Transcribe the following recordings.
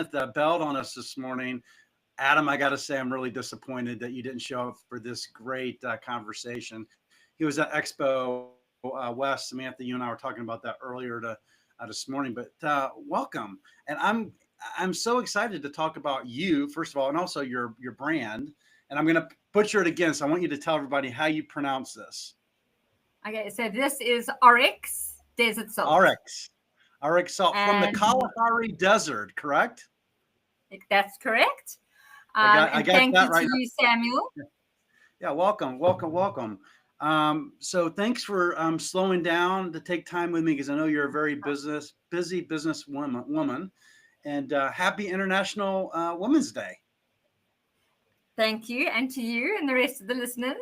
the belt on us this morning. Adam, I got to say, I'm really disappointed that you didn't show up for this great conversation. He was at Expo West. Samantha, you and I were talking about that earlier this morning. But welcome, and I'm so excited to talk about you first of all, and also your brand. And I'm going to butcher it again, so I want you to tell everybody how you pronounce this. Okay, so this is Oryx Desert Salt. Oryx salt from the Kalahari Desert, correct? That's correct. I got thank that you right. to you, Samuel. Yeah, welcome. So thanks for slowing down to take time with me because I know you're a very busy business woman. And happy International Women's Day. Thank you, and to you and the rest of the listeners.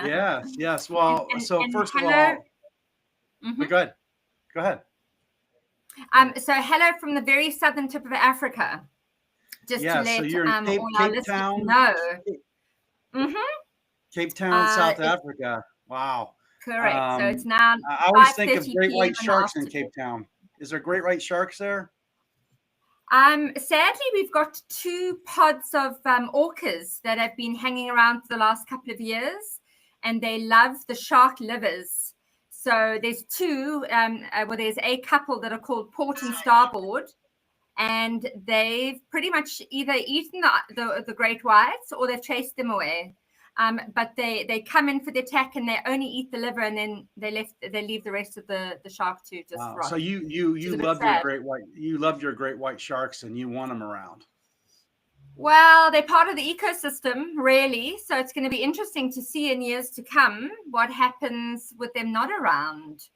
Yes. Well, so first of all, go ahead. So hello from the very southern tip of Africa. Just to let so you're in all our listeners Town, know. Cape Town, South Africa. Wow. Correct. So it's now I always think of 5:30 great white PM sharks in Cape Town. Is there great white sharks there? Sadly, we've got 2 pods of orcas that have been hanging around for the last couple of years, and they love the shark livers. So there's 2. There's a couple that are called Port and Starboard, and they've pretty much either eaten the great whites or they've chased them away. But they come in for the attack and they only eat the liver, and then they leave the rest of the shark to just rot. So you love your great white. You love your great white sharks and you want them around. Well, they're part of the ecosystem, really. So it's going to be interesting to see in years to come what happens with them not around.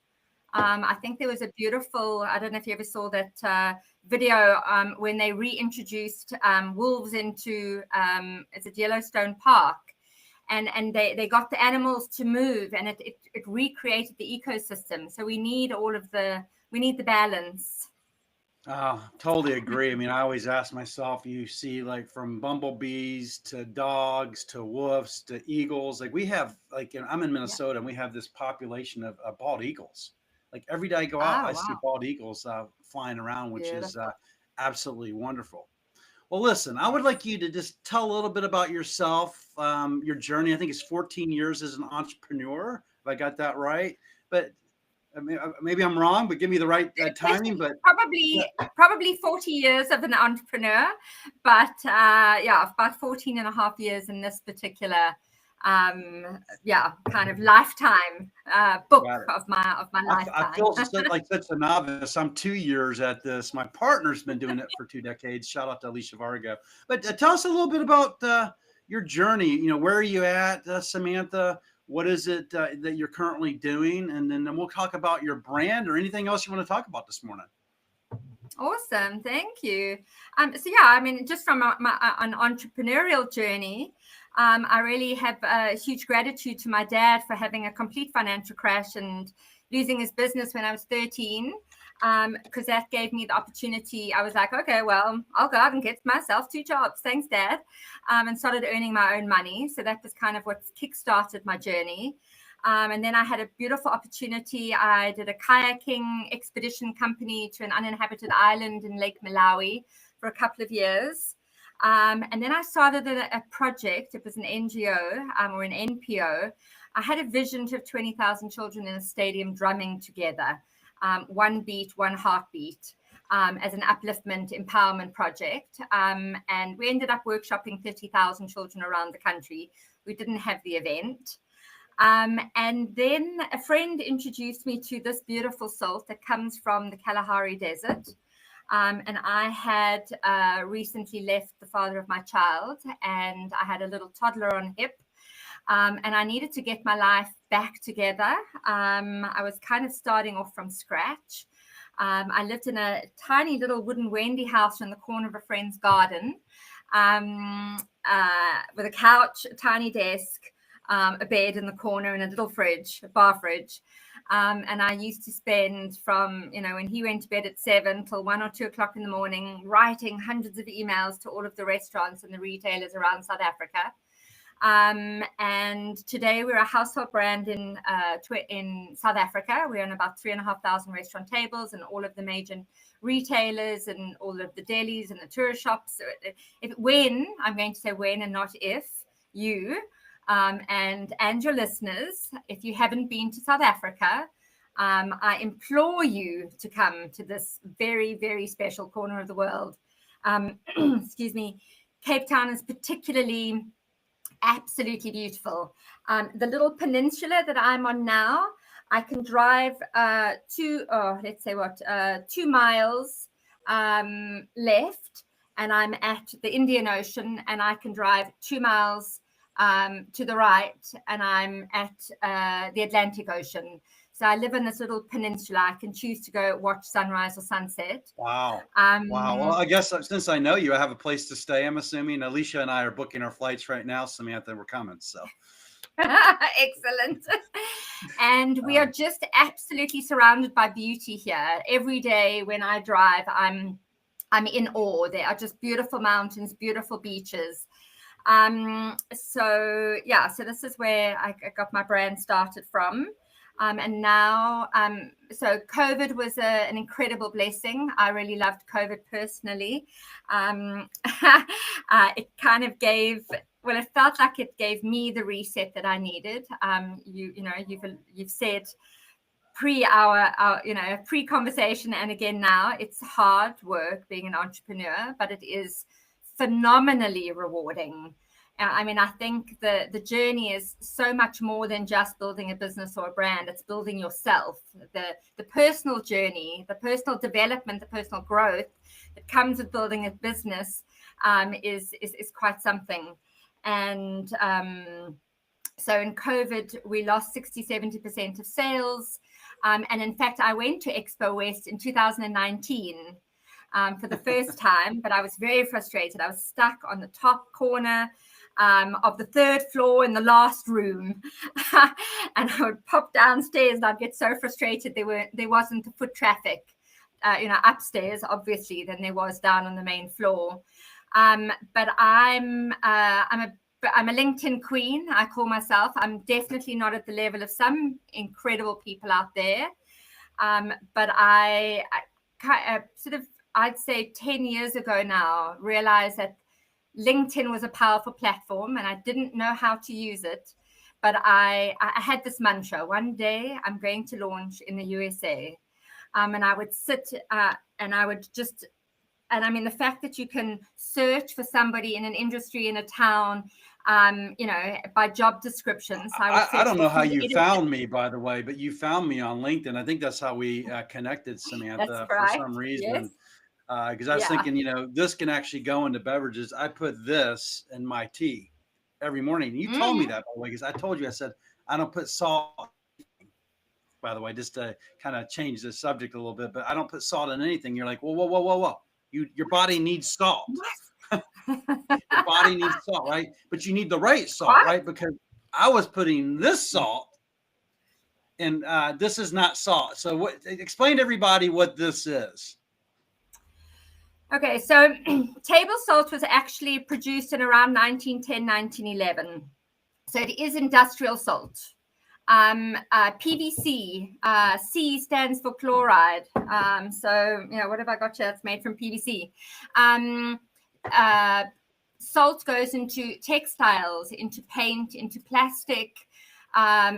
I think there was a beautiful, I don't know if you ever saw that video when they reintroduced wolves into, it's at Yellowstone Park. And they got the animals to move, and it recreated the ecosystem. So we need the balance. Totally agree. I mean, I always ask myself, you see, like from bumblebees to dogs to wolves to eagles, like we have, I'm in Minnesota and we have this population of bald eagles. Like every day I go out, I see bald eagles flying around, which is absolutely wonderful. Well, listen, I would like you to just tell a little bit about yourself, your journey. I think it's 14 years as an entrepreneur, if I got that right. But maybe I'm wrong, but give me the right timing. But probably 40 years of an entrepreneur, but about 14 and a half years in this particular kind of lifetime book of my lifetime. I feel like such a novice. I'm 2 years at this. My partner's been doing it for 2 decades. Shout out to Alicia Vargo. But tell us a little bit about your journey. You know, where are you at, Samantha? What is it that you're currently doing? And then we'll talk about your brand or anything else you want to talk about this morning. Awesome. Thank you. I mean, just from an entrepreneurial journey, I really have a huge gratitude to my dad for having a complete financial crash and losing his business when I was 13, because that gave me the opportunity. I was like, okay, well, I'll go out and get myself 2 jobs. Thanks, Dad. And started earning my own money. So that was kind of what kickstarted my journey. And then I had a beautiful opportunity. I did a kayaking expedition company to an uninhabited island in Lake Malawi for a couple of years. And then I started a project. It was an NGO or an NPO. I had a vision to have 20,000 children in a stadium drumming together, one beat, one heartbeat, as an upliftment empowerment project. And we ended up workshopping 30,000 children around the country. We didn't have the event. And then a friend introduced me to this beautiful salt that comes from the Kalahari Desert. And I had recently left the father of my child, and I had a little toddler on hip. And I needed to get my life back together. I was kind of starting off from scratch. I lived in a tiny little wooden Wendy house in the corner of a friend's garden, with a couch, a tiny desk, a bed in the corner, and a little fridge, a bar fridge. And I used to spend from, when he went to bed at 7 till 1 or 2 o'clock in the morning, writing hundreds of emails to all of the restaurants and the retailers around South Africa. And today we're a household brand in South Africa. We're on about 3,500 restaurant tables and all of the major retailers and all of the delis and the tourist shops. So when, I'm going to say when and not if, you and your listeners, if you haven't been to South Africa, I implore you to come to this very, very special corner of the world. Excuse me. Cape Town is particularly absolutely beautiful. The little peninsula that I'm on now, I can drive 2 miles left, and I'm at the Indian Ocean, and I can drive 2 miles to the right, and I'm at the Atlantic Ocean. So I live in this little peninsula. I can choose to go watch sunrise or sunset. Wow. Wow. Well, I guess since I know you, I have a place to stay, I'm assuming. Alicia and I are booking our flights right now, Samantha. We're coming. So excellent. And we are just absolutely surrounded by beauty here. Every day when I drive, I'm in awe. There are just beautiful mountains, beautiful beaches. So this is where I got my brand started from. And now, so COVID was an incredible blessing. I really loved COVID personally. It kind of it felt like it gave me the reset that I needed. You've said pre-conversation, and again now, it's hard work being an entrepreneur, but it is phenomenally rewarding. I think the journey is so much more than just building a business or a brand. It's building yourself, the personal journey, the personal development, the personal growth that comes with building a business is quite something. And so in COVID, we lost 60-70% of sales. And in fact, I went to Expo West in 2019 for the first time, but I was very frustrated. I was stuck on the top corner of the 3rd floor in the last room. And I would pop downstairs and I'd get so frustrated there wasn't foot traffic upstairs, obviously, than there was down on the main floor. But I'm a LinkedIn queen, I call myself. I'm definitely not at the level of some incredible people out there. But I I'd say 10 years ago now, realized that LinkedIn was a powerful platform and I didn't know how to use it. But I had this mantra: one day I'm going to launch in the USA. And I would sit and I would just, and I mean, the fact that you can search for somebody in an industry, in a town, by job descriptions. I don't know how you found me, by the way, but you found me on LinkedIn. I think that's how we connected, Samantha, for some reason. Yes. Because I was thinking, this can actually go into beverages. I put this in my tea every morning. You told me that, by the way, because I told you, I said, I don't put salt, by the way, just to kind of change the subject a little bit, but I don't put salt in anything. You're like, whoa. Your body needs salt. Your body needs salt, right? But you need the right salt, right? Because I was putting this salt, and this is not salt. So explain to everybody what this is. Okay, so table salt was actually produced in around 1910, 1911. So it is industrial salt. PVC, C stands for chloride. So, what have I got here that's made from PVC? Salt goes into textiles, into paint, into plastic,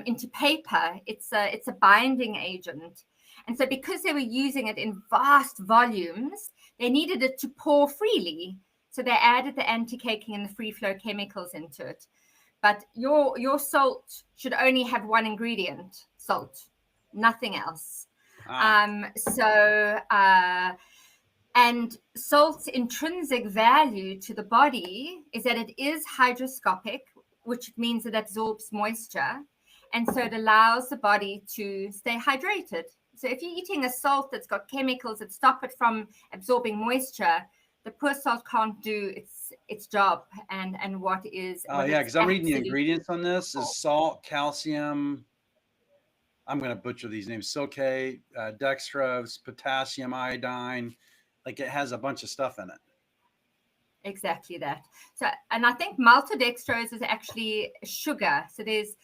into paper. It's a binding agent. And so because they were using it in vast volumes, they needed it to pour freely. So they added the anti-caking and the free flow chemicals into it. But your salt should only have one ingredient: salt, nothing else. And salt's intrinsic value to the body is that it is hygroscopic, which means it absorbs moisture. And so it allows the body to stay hydrated. So if you're eating a salt that's got chemicals that stop it from absorbing moisture, the poor salt can't do its job. And what is... because I'm reading the ingredients on this is salt, calcium, I'm going to butcher these names, silkate, dextrose, potassium, iodine. Like, it has a bunch of stuff in it. Exactly that. So, and I think maltodextrose is actually sugar. So there's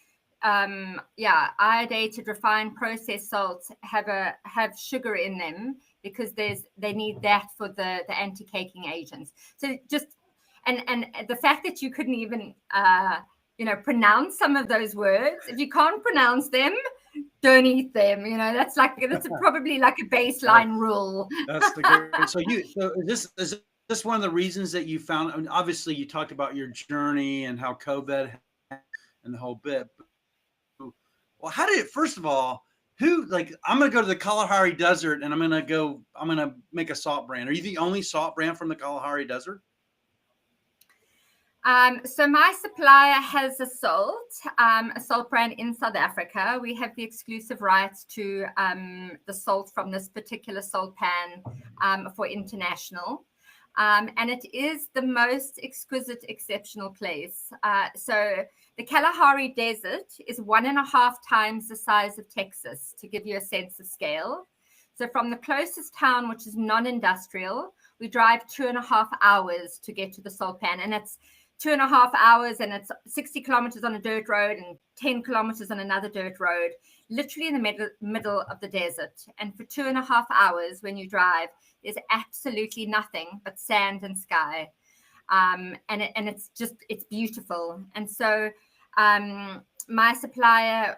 iodidated refined processed salts have sugar in them because they need that for the anti-caking agents. So just and the fact that you couldn't even pronounce some of those words, if you can't pronounce them, don't eat them. That's probably like a baseline rule. That's the great. So is this one of the reasons that you found? I mean, obviously, you talked about your journey and how COVID and the whole bit. Well, how did it? First of all, I'm going to go to the Kalahari Desert and I'm going to make a salt brand. Are you the only salt brand from the Kalahari Desert? So my supplier has a salt brand in South Africa. We have the exclusive rights to the salt from this particular salt pan for international. And it is the most exquisite, exceptional place. So the Kalahari Desert is 1.5 times the size of Texas, to give you a sense of scale. So from the closest town, which is non-industrial, we drive 2.5 hours to get to the salt pan. And it's 2.5 hours, and it's 60 kilometers on a dirt road and 10 kilometers on another dirt road, literally in the middle of the desert. And for 2.5 hours, when you drive, there's absolutely nothing but sand and sky. And it's beautiful. And so my supplier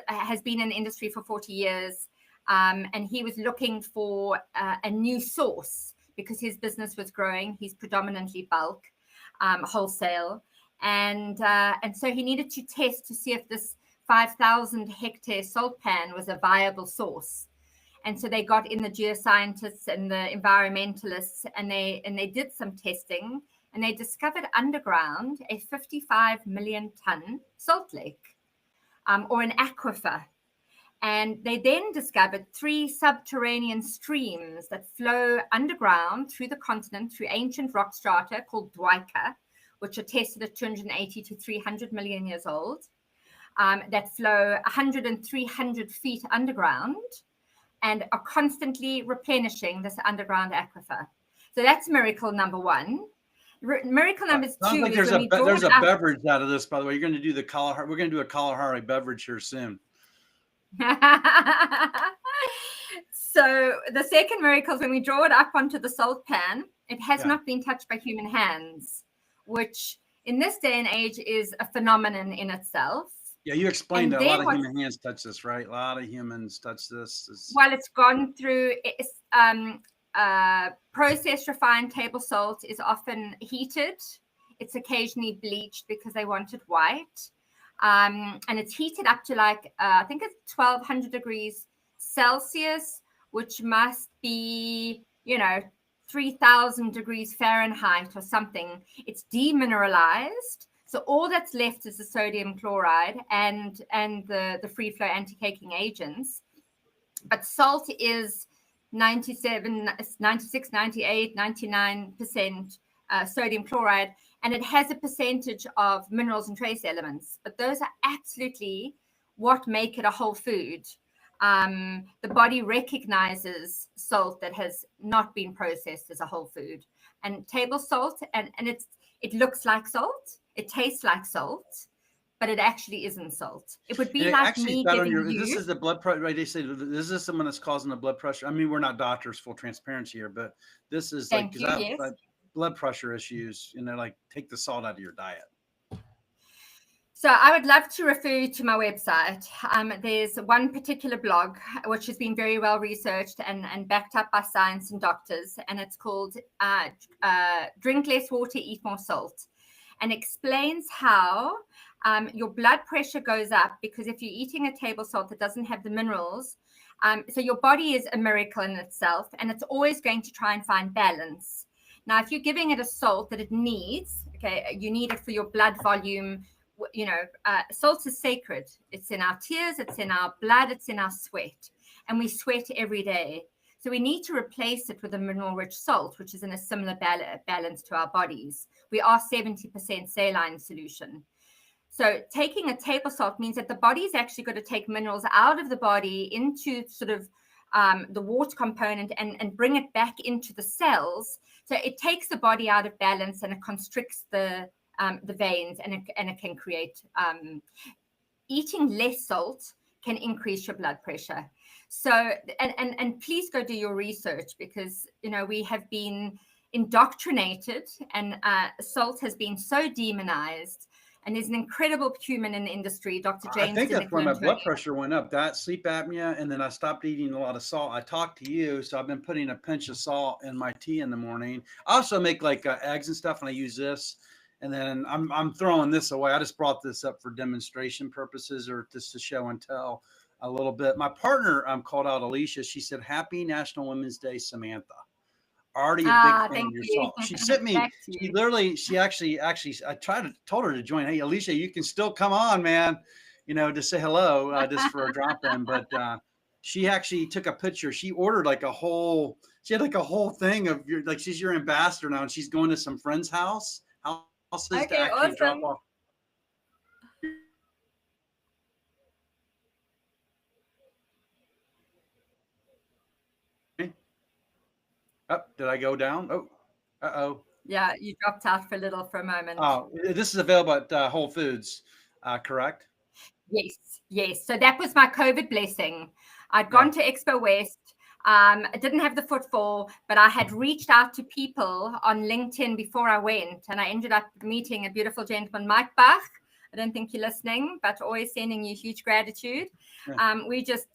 has been in the industry for 40 years, and he was looking for a new source because his business was growing. He's predominantly bulk, wholesale, and so he needed to test to see if this 5,000 hectare salt pan was a viable source. And so they got in the geoscientists and the environmentalists, and they did some testing, and they discovered underground a 55 million ton salt lake, or an aquifer. And they then discovered 3 subterranean streams that flow underground through the continent through ancient rock strata called Dwika, which are tested at 280 to 300 million years old, that flow 100 and 300 feet underground, and are constantly replenishing this underground aquifer. So that's miracle number 1. Miracle number 2 like is there's a beverage out of this, by the way. You're going to do we're going to do a Kalahari beverage here soon. So the second miracle is when we draw it up onto the salt pan, it has not been touched by human hands, which in this day and age is a phenomenon in itself. Yeah, you explained that a lot of human hands touch this, right? A lot of humans touch this. Well, it's gone through processed refined table salt is often heated. It's occasionally bleached because they want it white. And it's heated up to I think it's 1,200 degrees Celsius, which must be, 3,000 degrees Fahrenheit or something. It's demineralized. So all that's left is the sodium chloride and the free flow anti-caking agents. But salt is 97, 96, 98, 99% sodium chloride, and it has a percentage of minerals and trace elements. But those are absolutely what make it a whole food. The body recognizes salt that has not been processed as a whole food. And table salt, and it looks like salt, it tastes like salt, but it actually isn't salt. It would be like me giving you... This is the blood pressure, right? They say this is someone that's causing the blood pressure. I mean, we're not doctors, full transparency here, but this is like blood pressure issues, take the salt out of your diet. So I would love to refer you to my website. There's one particular blog which has been very well researched and backed up by science and doctors, and it's called Drink Less Water, Eat More Salt, and explains how your blood pressure goes up because if you're eating a table salt that doesn't have the minerals, so your body is a miracle in itself, and it's always going to try and find balance. Now, if you're giving it a salt that it needs, you need it for your blood volume. Salt is sacred. It's in our tears, it's in our blood, it's in our sweat, and we sweat every day. So we need to replace it with a mineral-rich salt, which is in a similar balance to our bodies. We are 70% saline solution. So taking a table salt means that the body is actually going to take minerals out of the body into sort of the water component and bring it back into the cells. So it takes the body out of balance and it constricts the veins, and it can create eating less salt can increase your blood pressure. So, and please go do your research, because, we have been indoctrinated, and salt has been so demonized. And there's an incredible human in the industry, Dr. I James think that's why my DeNicola. blood pressure went up. That sleep apnea, and then I stopped eating a lot of salt. I talked to you, so I've been putting a pinch of salt in my tea in the morning. I also make like eggs and stuff, and I use this. And then I'm throwing this away. I just brought this up for demonstration purposes, or just to show and tell a little bit. My partner called out Alicia. She said, "Happy National Women's Day, Samantha." Already a big fan of Thank your you. salt. She sent me, Back to she you. literally, I told her to join. Hey, Alicia, you can still come on, man, to say hello, just for a drop in. But she actually took a picture. She ordered she had like a whole thing of she's your ambassador now, and she's going to some friend's houses to Okay, actually drop awesome. off. Oh, did I go down? Oh, uh-oh. Yeah, you dropped out for a moment. Oh, this is available at Whole Foods, correct? Yes. So that was my COVID blessing. I'd gone to Expo West. I didn't have the footfall, but I had reached out to people on LinkedIn before I went, and I ended up meeting a beautiful gentleman, Mike Bach. I don't think you're listening, but always sending you huge gratitude. We just,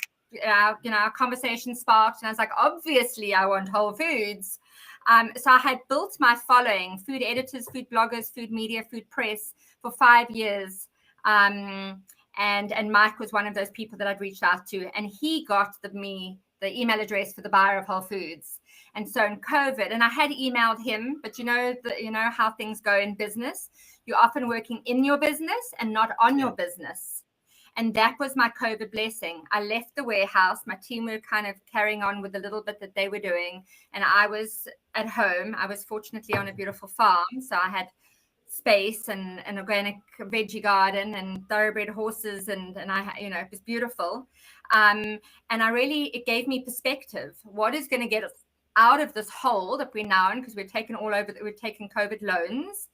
our conversation sparked, and I was like, obviously, I want Whole Foods. So I had built my following: food editors, food bloggers, food media, food press, for 5 years. And Mike was one of those people that I'd reached out to, and he got the email address for the buyer of Whole Foods. And so in COVID, and I had emailed him, but you know how things go in business. You're often working in your business and not on your business. And that was my COVID blessing. I left the warehouse. My team were kind of carrying on with the little bit that they were doing. And I was at home. I was fortunately on a beautiful farm. So I had space and an organic veggie garden and thoroughbred horses. And I, it was beautiful. And it gave me perspective. What is going to get us out of this hole that we're now in? Because we're taking COVID loans.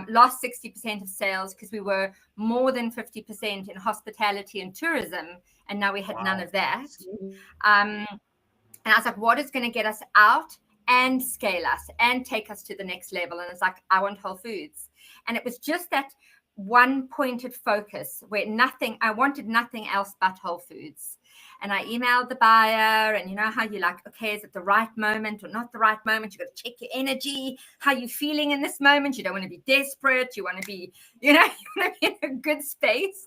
Lost 60% of sales because we were more than 50% in hospitality and tourism, and now we had none of that. And I was like, what is going to get us out and scale us and take us to the next level? And it's like, I want Whole Foods. And it was just that one pointed focus where I wanted nothing else but Whole Foods. And I emailed the buyer, and you know how you're like, okay, is it the right moment or not the right moment? You got to check your energy, how you feeling in this moment. You don't want to be desperate. You want to be, you want to be in a good space.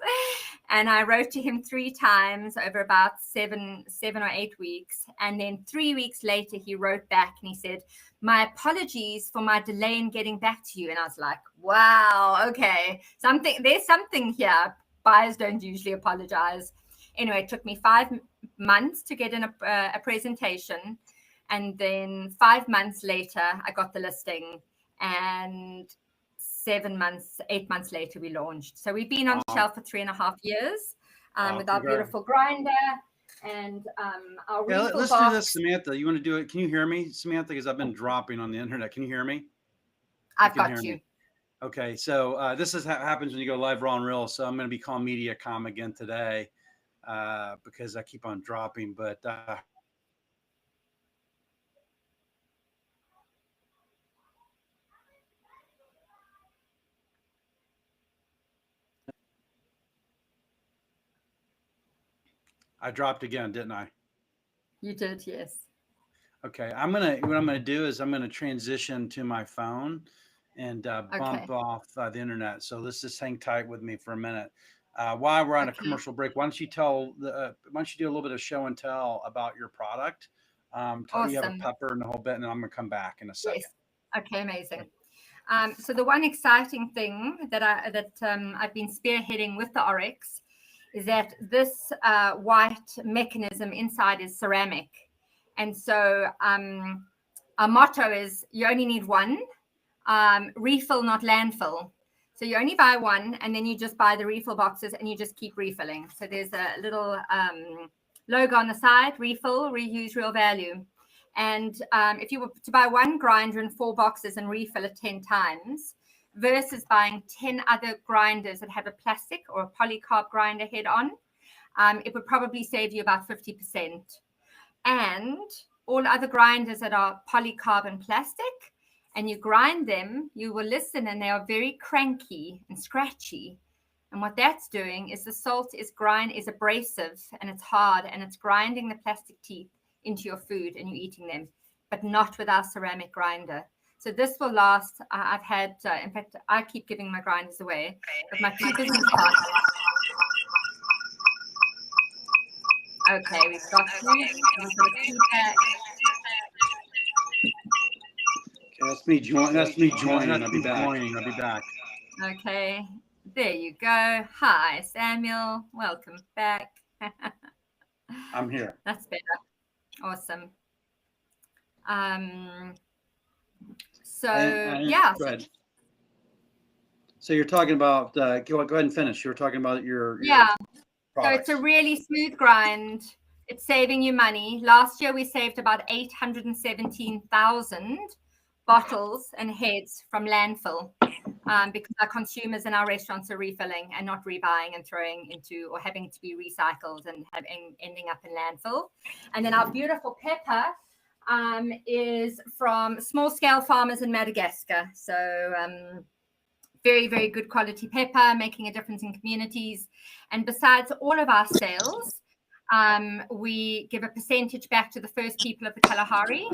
And I wrote to him 3 times over about 7 or 8 weeks. And then 3 weeks later, he wrote back and he said, my apologies for my delay in getting back to you. And I was like, wow, okay, there's something here. Buyers don't usually apologize. Anyway, it took me 5 months to get in a presentation. And then 5 months later, I got the listing. And 8 months later, we launched. So we've been on the shelf for 3.5 years with our beautiful grinder and our refill let's box. do this, Samantha. You want to do it? Can you hear me, Samantha? Because I've been dropping on the internet. Can you hear me? I've got you. Okay, so this is what happens when you go live raw and real. So I'm going to be calling MediaCom again today. Because I keep on dropping, but I dropped again, didn't I? You did, yes. Okay, what I'm gonna do is I'm gonna transition to my phone and bump off the internet. So let's just hang tight with me for a minute. While we're on a commercial break, why don't you do a little bit of show and tell about your product? Awesome. You have a pepper and the whole bit, and I'm gonna come back in a second. Yes. Okay, amazing. So the one exciting thing that I've been spearheading with the Oryx is that this white mechanism inside is ceramic, and so our motto is you only need one, refill, not landfill. So you only buy one, and then you just buy the refill boxes, and you just keep refilling. So there's a little logo on the side: refill, reuse, real value. And if you were to buy one grinder and 4 boxes and refill it 10 times, versus buying 10 other grinders that have a plastic or a polycarb grinder head on, it would probably save you about 50%. And all other grinders that are polycarbon plastic, and you grind them, you will listen, and they are very cranky and scratchy. And what that's doing is the salt is abrasive, and it's hard, and it's grinding the plastic teeth into your food, and you're eating them, but not with our ceramic grinder. So this will last. I've had, in fact, I keep giving my grinders away, but my two business partners. Okay, we've got feedback. That's me joining. I'll be back. Okay, there you go. Hi, Samuel. Welcome back. I'm here. That's better. Awesome. So yeah. Go ahead. So you're talking about. Go ahead and finish. You were talking about your So it's a really smooth grind. It's saving you money. Last year we saved about 817,000 bottles and heads from landfill, because our consumers in our restaurants are refilling and not rebuying and throwing into, or having to be recycled and ending up in landfill. And then our beautiful pepper is from small scale farmers in Madagascar. So very, very good quality pepper, making a difference in communities. And besides all of our sales, we give a percentage back to the first people of the Kalahari,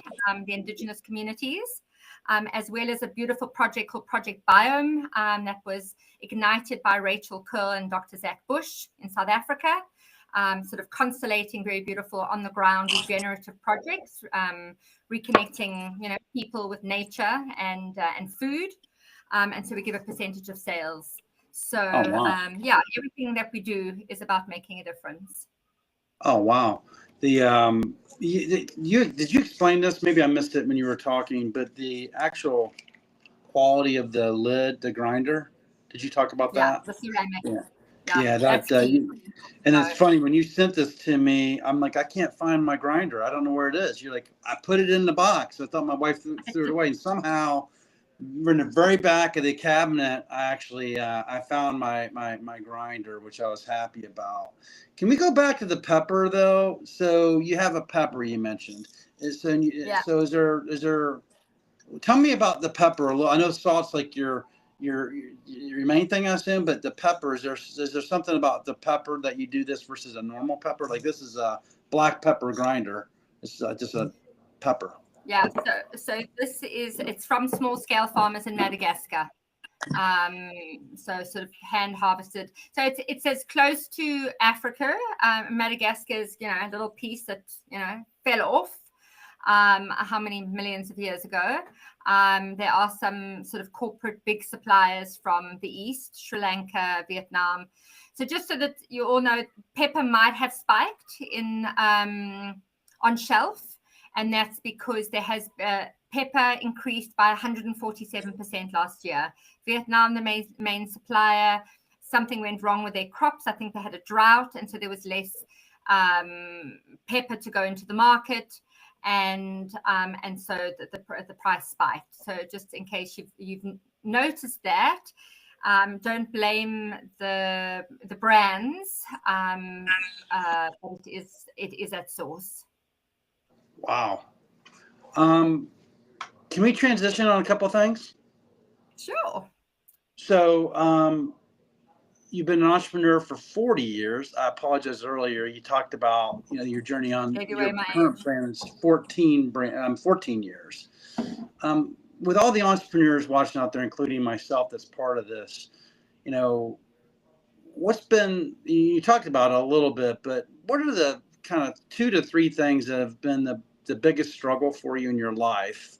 the indigenous communities, as well as a beautiful project called Project Biome that was ignited by Rachel Curl and Dr. Zach Bush in South Africa, sort of constellating very beautiful on the ground regenerative projects, reconnecting, people with nature and food. And so we give a percentage of sales. So everything that we do is about making a difference. Oh, wow. Did you explain this? Maybe I missed it when you were talking, but the actual quality of the lid, the grinder, did you talk about that? The ceramic. And it's funny, when you sent this to me, I'm like, I can't find my grinder. I don't know where it is. You're like, I put it in the box. I thought my wife threw it away, and somehow we're in the very back of the cabinet. I actually I found my grinder, which I was happy about. Can we go back to the pepper though? So you have a pepper you mentioned. So is there? Tell me about the pepper a little. I know salt's like your main thing, I assume, but the pepper, is there something about the pepper that you do this versus a normal pepper? Like this is a black pepper grinder. It's just a pepper. Yeah, so it's from small scale farmers in Madagascar. So sort of hand harvested. So it's as close to Africa. Madagascar is, a little piece that, fell off how many millions of years ago. There are some sort of corporate big suppliers from the East, Sri Lanka, Vietnam. So just so that you all know, pepper might have spiked in on shelf. And that's because there has pepper increased by 147% last year. Vietnam, the main supplier, something went wrong with their crops. I think they had a drought, and so there was less pepper to go into the market, and so the price spiked. So just in case you've noticed that, don't blame the brands, but it is at source. Wow. Can we transition on a couple of things? Sure. So you've been an entrepreneur for 40 years. I apologize earlier. You talked about your journey on your current brand is 14 years. With all the entrepreneurs watching out there, including myself, that's part of this, what's been, you talked about it a little bit, but what are the kind of 2 to 3 things that have been the biggest struggle for you in your life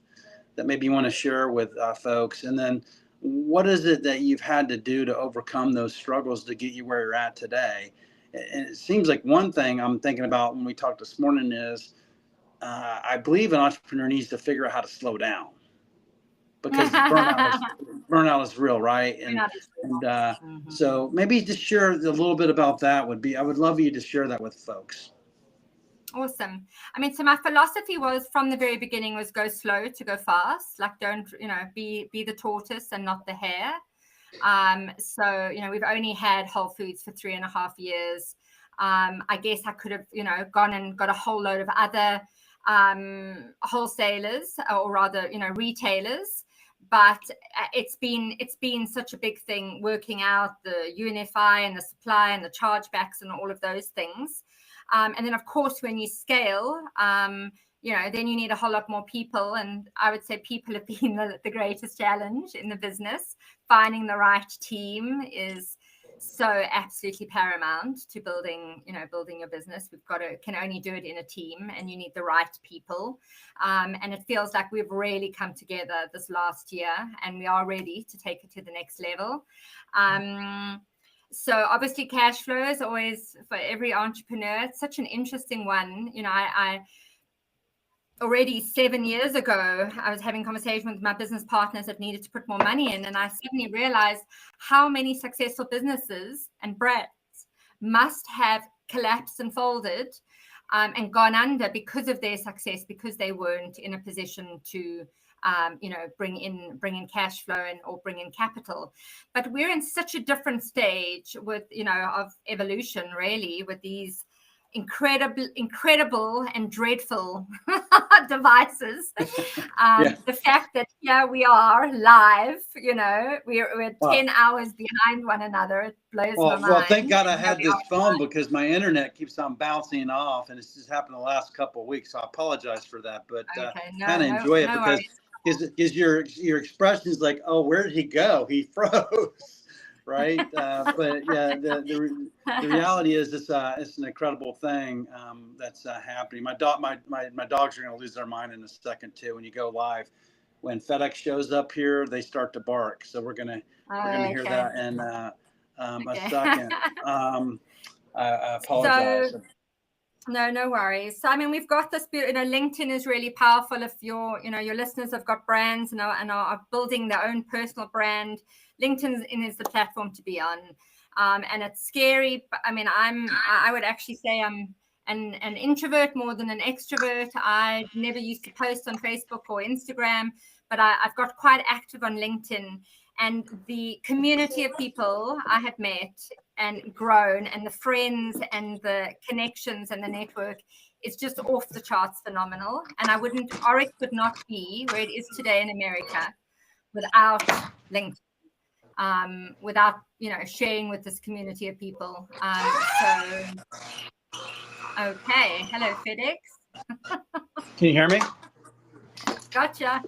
that maybe you want to share with folks? And then what is it that you've had to do to overcome those struggles to get you where you're at today? And it seems like one thing I'm thinking about when we talked this morning is I believe an entrepreneur needs to figure out how to slow down, because burnout is real, right? So maybe just share a little bit about that. I would love you to share that with folks. Awesome. I mean, so my philosophy was from the very beginning was go slow to go fast. Like, don't, be the tortoise and not the hare. So, we've only had Whole Foods for 3.5 years. I guess I could have, gone and got a whole load of other wholesalers, or rather, retailers. But it's been such a big thing working out the Unify and the supply and the chargebacks and all of those things. And then, of course, when you scale, then you need a whole lot more people. And I would say people have been the greatest challenge in the business. Finding the right team is so absolutely paramount to building your business. Can only do it in a team, and you need the right people. And it feels like we've really come together this last year, and we are ready to take it to the next level. So obviously cash flow is always, for every entrepreneur, it's such an interesting one. I already 7 years ago, I was having conversations with my business partners that needed to put more money in. And I suddenly realized how many successful businesses and brands must have collapsed and folded and gone under because of their success, because they weren't in a position to bring in cash flow or bring in capital. But we're in such a different stage with, of evolution, really, with these incredible and dreadful devices. The fact that here we are live, we're 10 hours behind one another, it blows my mind. Well, thank God I had this phone, because my internet keeps on bouncing off, and it's just happened the last couple of weeks. So I apologize for that, but kind of enjoy it, because is your expression is like, oh, where did he go? He froze. Right. But yeah, the reality is it's an incredible thing that's happening. My dogs are going to lose their mind in a second too. When you go live, when FedEx shows up here, they start to bark. So we're gonna hear that in a second. I apologize. So, no worries. So, I mean, we've got this, LinkedIn is really powerful. If your listeners have got brands and are building their own personal brand, LinkedIn is the platform to be on. And it's scary. I mean, I would actually say I'm an introvert more than an extrovert. I never used to post on Facebook or Instagram, but I've got quite active on LinkedIn. And the community of people I have met and grown, and the friends and the connections and the network is just off the charts phenomenal. And Oryx would not be where it is today in America without LinkedIn, without, sharing with this community of people. Okay. Hello, FedEx. Can you hear me? Gotcha.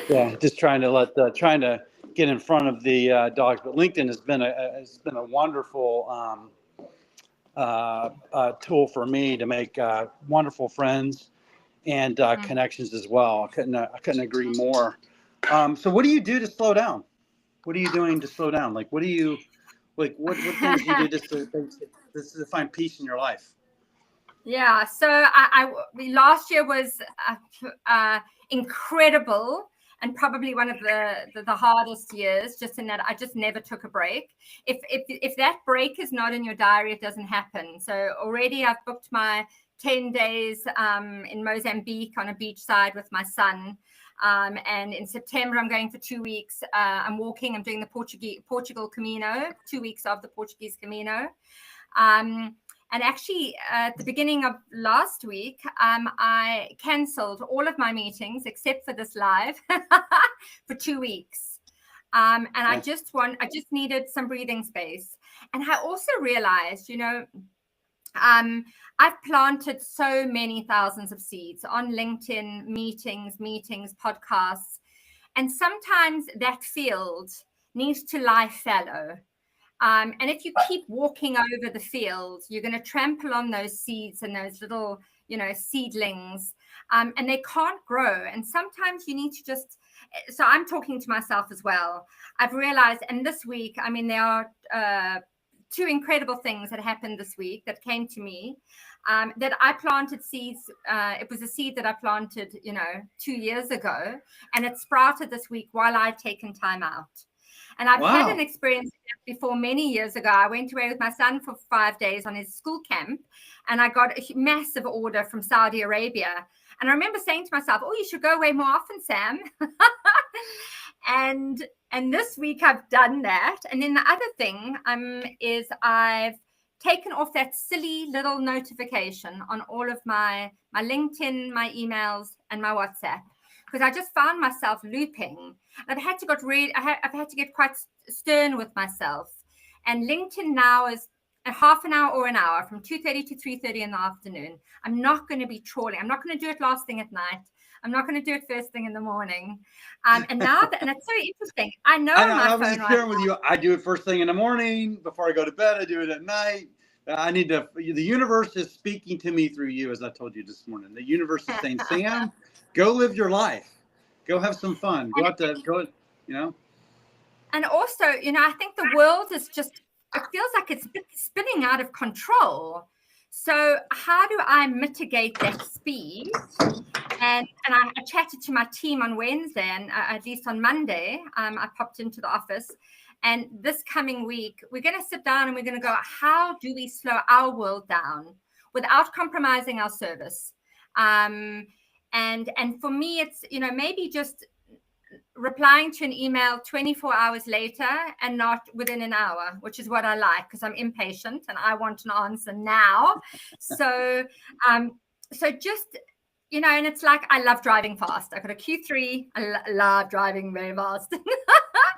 Yeah, just trying to get in front of the dogs. But LinkedIn has been a wonderful tool for me to make wonderful friends and connections as well. I couldn't agree more. So what do you do to slow down? What are you doing to slow down? Like, what things do you do to find peace in your life? Yeah. So last year was incredible, and probably one of the hardest years, just in that I just never took a break. If that break is not in your diary, it doesn't happen. So already I've booked my 10 days in Mozambique on a beachside with my son. And in September, I'm going for 2 weeks. I'm doing the Portugal Camino, 2 weeks of the Portuguese Camino. And actually, at the beginning of last week, I cancelled all of my meetings except for this live for 2 weeks. And I just needed some breathing space. And I also realized, I've planted so many thousands of seeds on LinkedIn, meetings, podcasts. And sometimes that field needs to lie fallow. And if you keep walking over the field, you're going to trample on those seeds and those little, seedlings, and they can't grow. And sometimes you need to so I'm talking to myself as well. I've realized, and this week, I mean, there are 2 incredible things that happened this week that came to me, that I planted seeds. It was a seed that I planted, 2 years ago, and it sprouted this week while I'd taken time out. And I've had an experience before many years ago. I went away with my son for 5 days on his school camp, and I got a massive order from Saudi Arabia. And I remember saying to myself, oh, you should go away more often, Sam. And this week I've done that. And then the other thing is I've taken off that silly little notification on all of my LinkedIn, my emails, and my WhatsApp, because I just found myself looping. I've had to get quite stern with myself. And LinkedIn now is a half an hour or an hour from 2:30 to 3:30 in the afternoon. I'm not going to be trawling. I'm not going to do it last thing at night. I'm not going to do it first thing in the morning. And it's so interesting. I know I was sharing with you. I do it first thing in the morning before I go to bed. I do it at night. The universe is speaking to me through you, as I told you this morning. The universe is saying, Sam, go live your life. Go have some fun. Go out to go, you know. And also, I think the world is just, it feels like it's spinning out of control. So how do I mitigate that speed? And I chatted to my team on Wednesday, and at least on Monday, I popped into the office. And this coming week, we're going to sit down and we're going to go, how do we slow our world down without compromising our service? And for me, it's, maybe just replying to an email 24 hours later and not within an hour, which is what I like, because I'm impatient and I want an answer now. So just, and it's like, I love driving fast. I got a Q3. I love driving very fast.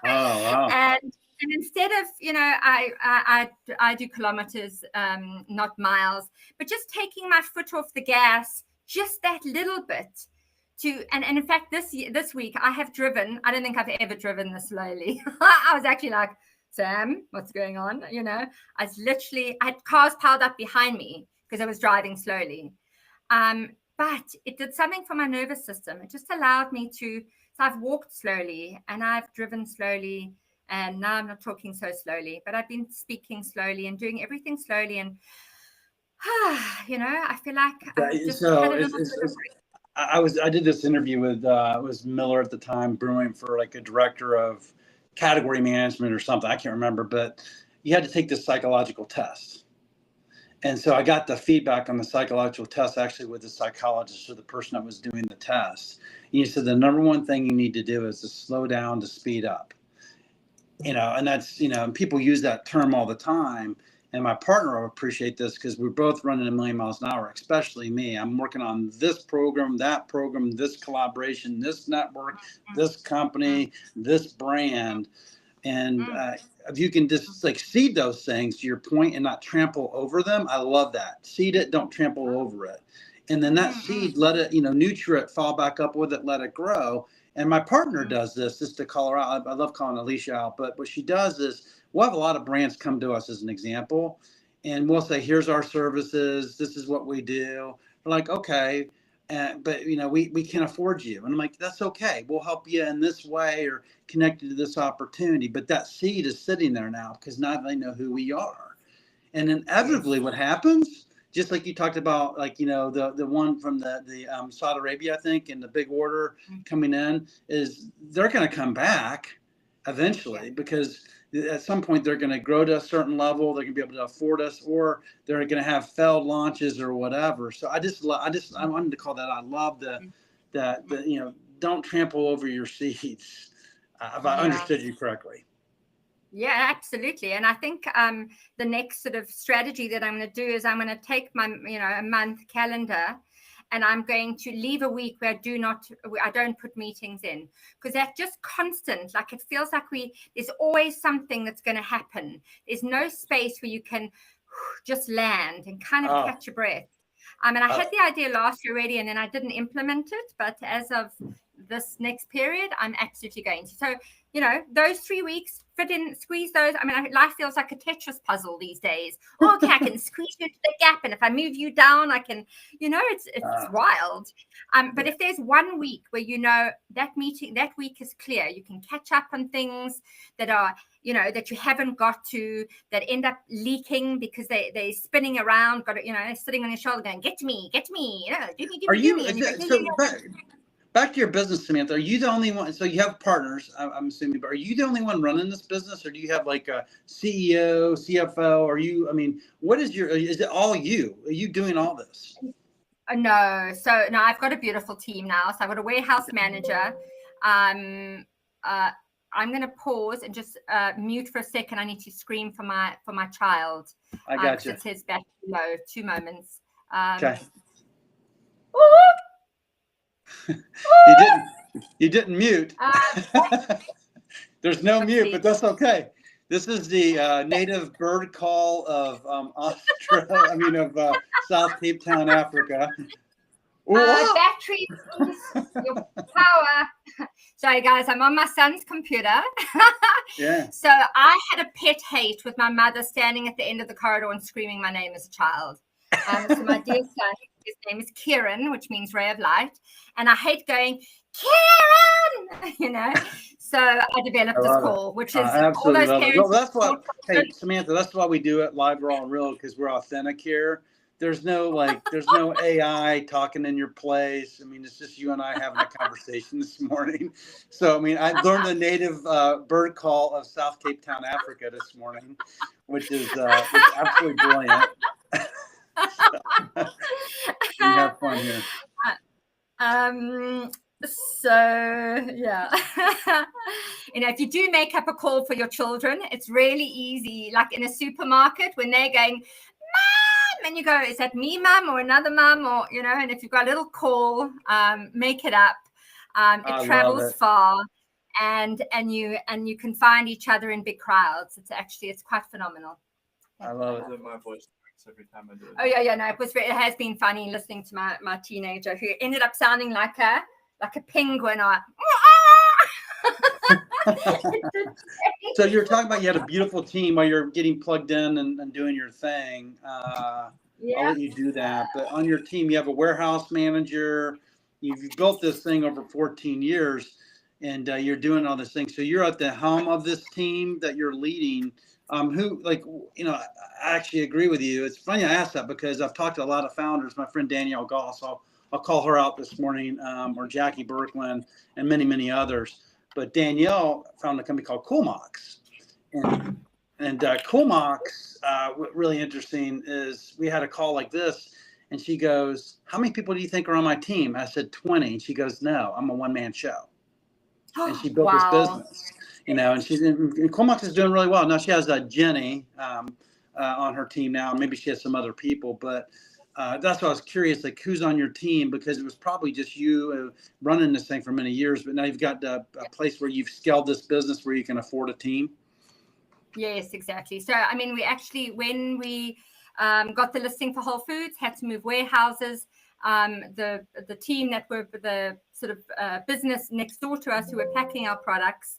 Oh, wow. And instead of, I do kilometers, not miles, but just taking my foot off the gas, just that little bit. And in fact, this week I have driven. I don't think I've ever driven this slowly. I was actually like, Sam, what's going on? I had cars piled up behind me because I was driving slowly. But it did something for my nervous system. It just allowed me to. So I've walked slowly and I've driven slowly, and now I'm not talking so slowly, but I've been speaking slowly and doing everything slowly. And I feel like I just had a little bit of I did this interview with it was Miller at the time, brewing for like a director of category management or something. I can't remember, but you had to take this psychological test. And so I got the feedback on the psychological test actually with the psychologist or the person that was doing the test. And he said the number one thing you need to do is to slow down to speed up. And that's, people use that term all the time. And my partner will appreciate this because we're both running a million miles an hour, especially me. I'm working on this program, this collaboration, this network, this company, this brand. And if you can just like seed those things to your point and not trample over them, I love that. Seed it, don't trample over it. And then that seed, let it, nurture it, fall back up with it, let it grow. And my partner does this, just to call her out. I love calling Alicia out, but what she does is we'll have a lot of brands come to us as an example, and we'll say, here's our services. This is what we do. We're like, okay, but we can't afford you. And I'm like, that's okay. We'll help you in this way or connect you to this opportunity. But that seed is sitting there now because now they know who we are. And inevitably what happens, just like you talked about, like, the one from the Saudi Arabia, I think, and the big order coming in, is they're going to come back eventually because at some point they're going to grow to a certain level. They're going to be able to afford us, or they're going to have failed launches or whatever. So I wanted to call that. I love that don't trample over your seeds. If I understood you correctly. Yeah, absolutely. And I think the next sort of strategy that I'm going to do is I'm going to take my, a month calendar, and I'm going to leave a week where I don't put meetings in, because that's just constant. Like, it feels like there's always something that's going to happen. There's no space where you can just land and kind of catch your breath. I had the idea last year already, and then I didn't implement it. But as of this next period, I'm absolutely going to. So, those 3 weeks, squeeze those. Life feels like a Tetris puzzle these days. Okay, I can squeeze you into the gap, and if I move you down, I can, it's wild. But if there's 1 week where that week is clear, you can catch up on things that are, that you haven't got to, that end up leaking because they're spinning around, sitting on your shoulder going, get me, do me. Are you? Back to your business, Samantha. Are you the only one? So you have partners, I'm assuming, but are you the only one running this business, or do you have like a CEO, CFO? What is is it all you? Are you doing all this? No. So no, I've got a beautiful team now. So I've got a warehouse manager, I'm going to pause and just mute for a second. I need to scream for my child. I got you. It says battery low. 2 moments. Okay. You didn't mute. There's no mute, but that's okay. This is the native bird call of South Cape Town, Africa. Battery, your power. Sorry, guys, I'm on my son's computer. Yeah. So I had a pet hate with my mother standing at the end of the corridor and screaming my name as a child. So my dear son, his name is Kieran, which means ray of light. And I hate going, Kieran, So I developed this call, which is all those parents. Well, that's what, hey, Samantha, that's why we do it live, raw, and real, because we're authentic here. There's no AI talking in your place. I mean, it's just you and I having a conversation this morning. So, I mean, I learned the native bird call of South Cape Town, Africa this morning, which is absolutely brilliant. We have fun here. So yeah, if you do make up a call for your children, it's really easy. Like in a supermarket when they're going, Mom, and you go, is that me, Mom, or another Mom, or and if you've got a little call, make it up. It travels far, and you can find each other in big crowds. It's quite phenomenal. I love it. My voice every time I do it. Oh yeah, no, it has been funny listening to my teenager who ended up sounding like a penguin. So you're talking about you had a beautiful team while you're getting plugged in and doing your thing. I'll let you do that. But on your team, you have a warehouse manager. You've built this thing over 14 years, and you're doing all this thing. So you're at the helm of this team that you're leading. I actually agree with you. It's funny I asked that because I've talked to a lot of founders. My friend Danielle Goss, I'll call her out this morning, or Jackie Birkland, and many, many others. But Danielle founded a company called Coolmox. And Coolmox, what really interesting is we had a call like this, and she goes, how many people do you think are on my team? I said 20. And she goes, no, I'm a one-man show. And she built this business. And Coolmox is doing really well. Now she has Jenny on her team now, and maybe she has some other people, but that's why I was curious, like who's on your team, because it was probably just you running this thing for many years, but now you've got a place where you've scaled this business where you can afford a team. Yes, exactly. So, I mean, we actually, when we got the listing for Whole Foods, had to move warehouses. The team that were the sort of business next door to us who were packing our products.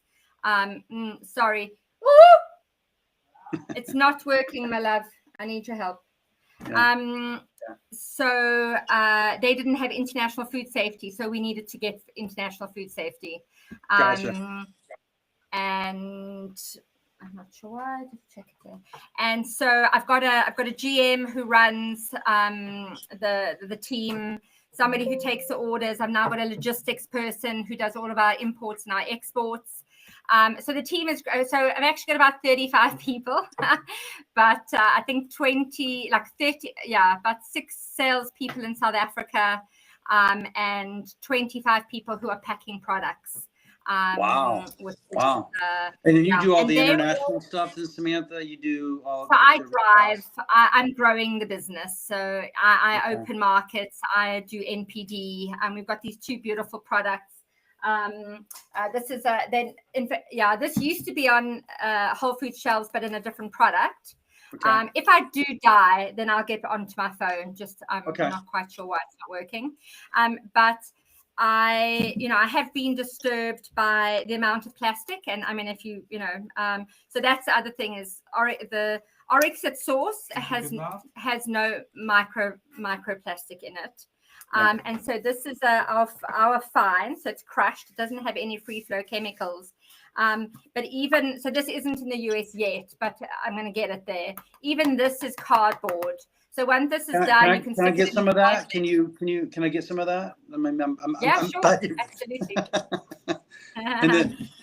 Sorry. It's not working, my love. I need your help. So they didn't have international food safety, so we needed to get international food safety. Gotcha. And I'm not sure why. Just check it there. And so I've got a GM who runs the team. Somebody who takes the orders. I've now got a logistics person who does all of our imports and our exports. So the team is, so I've actually got about 35 people, but I think 30, about 6 sales people in South Africa, and 25 people who are packing products. Wow. And then you do all the international stuff, then, Samantha? You do all. So I drive. I'm growing the business. So I open markets. I do NPD, and we've got these 2 beautiful products. This is this used to be on Whole Foods shelves, but in a different product. Okay. If I do die, then I'll get onto my phone. I'm not quite sure why it's not working. But I have been disturbed by the amount of plastic, and I mean, so that's the other thing is the Oryx source has no microplastic in it. And so this is our fine, so it's crushed. It doesn't have any free flow chemicals. But even so, this isn't in the US yet, but I'm going to get it there. Even this is cardboard. So once this is done, you can. Can I get some of that? Can I get some of that? Sure, absolutely.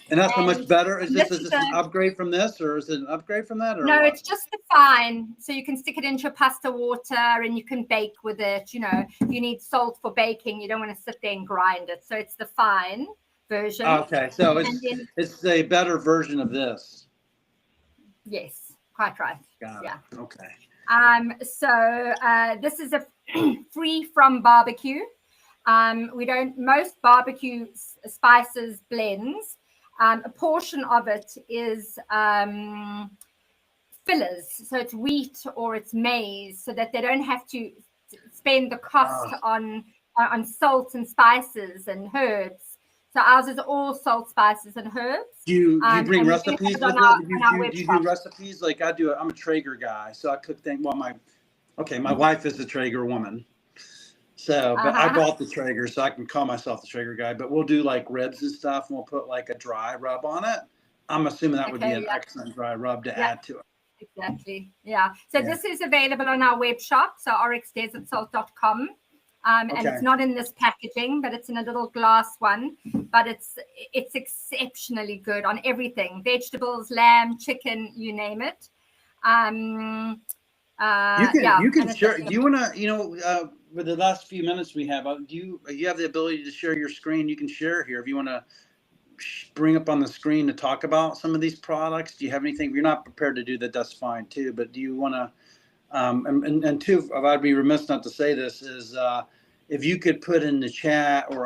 And that's so much better. Is this an upgrade from this, or is it an upgrade from that? Or no, what? It's just the fine. So you can stick it into your pasta water, and you can bake with it. You need salt for baking. You don't want to sit there and grind it. So it's the fine. version. Okay, so And then, it's a better version of this. yes, quite right. Got Yeah. it. Okay. So this is a free from barbecue. Most barbecue spices blends. A portion of it is fillers, so it's wheat or it's maize, so that they don't have to spend the cost on salt and spices and herbs. So ours is all salt, spices, and herbs. Do you bring and recipes with on it? our Do you do recipes? Like I do. I'm a Traeger guy, so I cook things. Well, my wife is a Traeger woman. So, but I bought the Traeger, so I can call myself the Traeger guy. But we'll do like ribs and stuff, and we'll put like a dry rub on it. I'm assuming that would be an excellent dry rub to add to it. Exactly. Yeah. So this is available on our web shop, so oryxdesertsalt.com. And it's not in this packaging, but it's in a little glass one. But it's exceptionally good on everything: vegetables, lamb, chicken, you name it. You can share. Do you want to, with the last few minutes we have, you have the ability to share your screen? You can share here if you want to bring up on the screen to talk about some of these products. Do you have anything? If you're not prepared to do that, that's fine too. But do you want to? And two, I'd be remiss not to say this is if you could put in the chat, or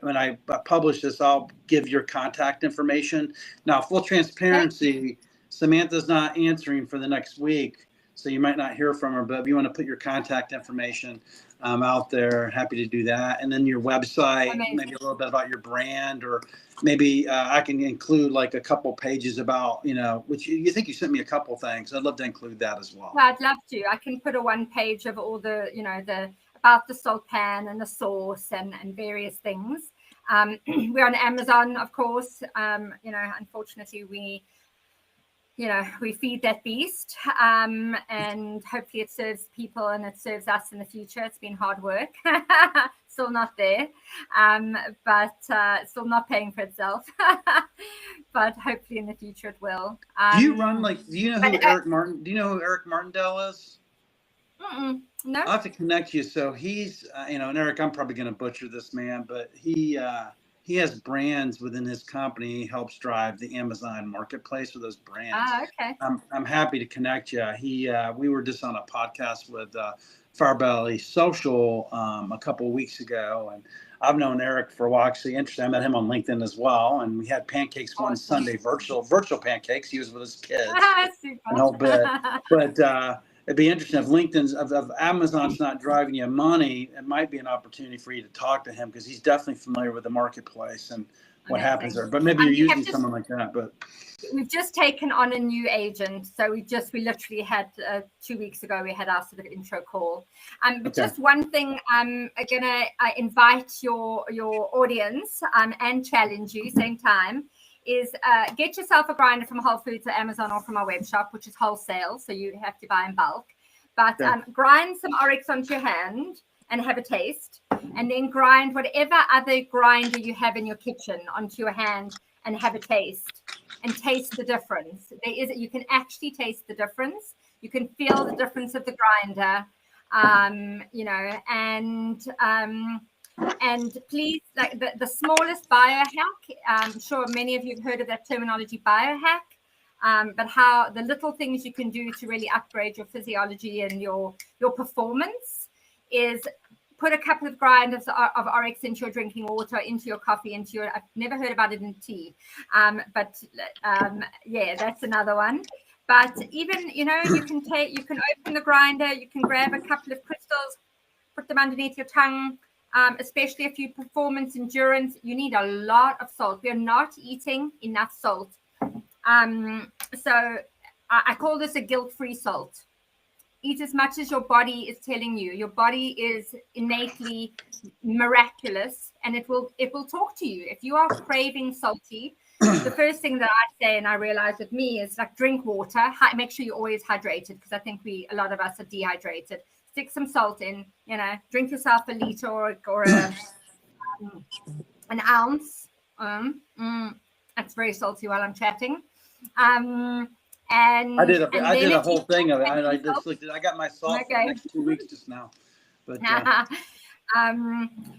when I publish this, I'll give your contact information. Now, full transparency, Samantha's not answering for the next week, so you might not hear from her. But if you want to put your contact information out there, happy to do that. And then your website, maybe a little bit about your brand, or maybe I can include like a couple pages about, which you think you sent me a couple things. I'd love to include that as well. Yeah, I'd love to. I can put a one page of all the, about the salt pan and the sauce and various things. We're on Amazon, of course. Unfortunately, we feed that beast, and hopefully it serves people and it serves us in the future. It's been hard work. Still not there, but still not paying for itself. But hopefully in the future it will. Do you run do you know who Eric Martin? Do you know who Eric Martindale is? No. I'll have to connect you. So he's, and Eric, I'm probably going to butcher this man, but he has brands within his company. He helps drive the Amazon marketplace with those brands. Okay. I'm happy to connect you. We were just on a podcast with Firebelly Social a couple of weeks ago, and I've known Eric for a while. Actually, interesting. I met him on LinkedIn as well, and we had pancakes one Sunday, virtual pancakes. He was with his kids a whole bit, but. It'd be interesting if if Amazon's not driving you money, it might be an opportunity for you to talk to him, because he's definitely familiar with the marketplace and what happens there. But maybe you're using someone like that. But we've just taken on a new agent, so we literally had 2 weeks ago we had our sort of intro call. But just one thing, I'm gonna invite your audience and challenge you same time. Is get yourself a grinder from Whole Foods or Amazon or from our web shop, which is wholesale, so you have to buy in bulk. But grind some Oryx onto your hand and have a taste, and then grind whatever other grinder you have in your kitchen onto your hand and have a taste, and taste the difference. You can actually taste the difference. You can feel the difference of the grinder, and please, like the smallest biohack, I'm sure many of you have heard of that terminology, biohack, but how the little things you can do to really upgrade your physiology and your performance is put a couple of grinders of Oryx into your drinking water, into your coffee, I've never heard about it in tea, but that's another one. But even, you can open the grinder, you can grab a couple of crystals, put them underneath your tongue. Especially if you performance endurance, you need a lot of salt. We are not eating enough salt. So I call this a guilt-free salt. Eat as much as your body is telling you. Your body is innately miraculous, and it will talk to you. If you are craving salty, the first thing that I say, and I realize with me, is like drink water. Make sure you're always hydrated, because I think a lot of us are dehydrated. Stick some salt in, drink yourself a liter or an ounce. That's very salty while I'm chatting. And I did a whole thing of it. I just looked at. I got my salt for the next 2 weeks just now. But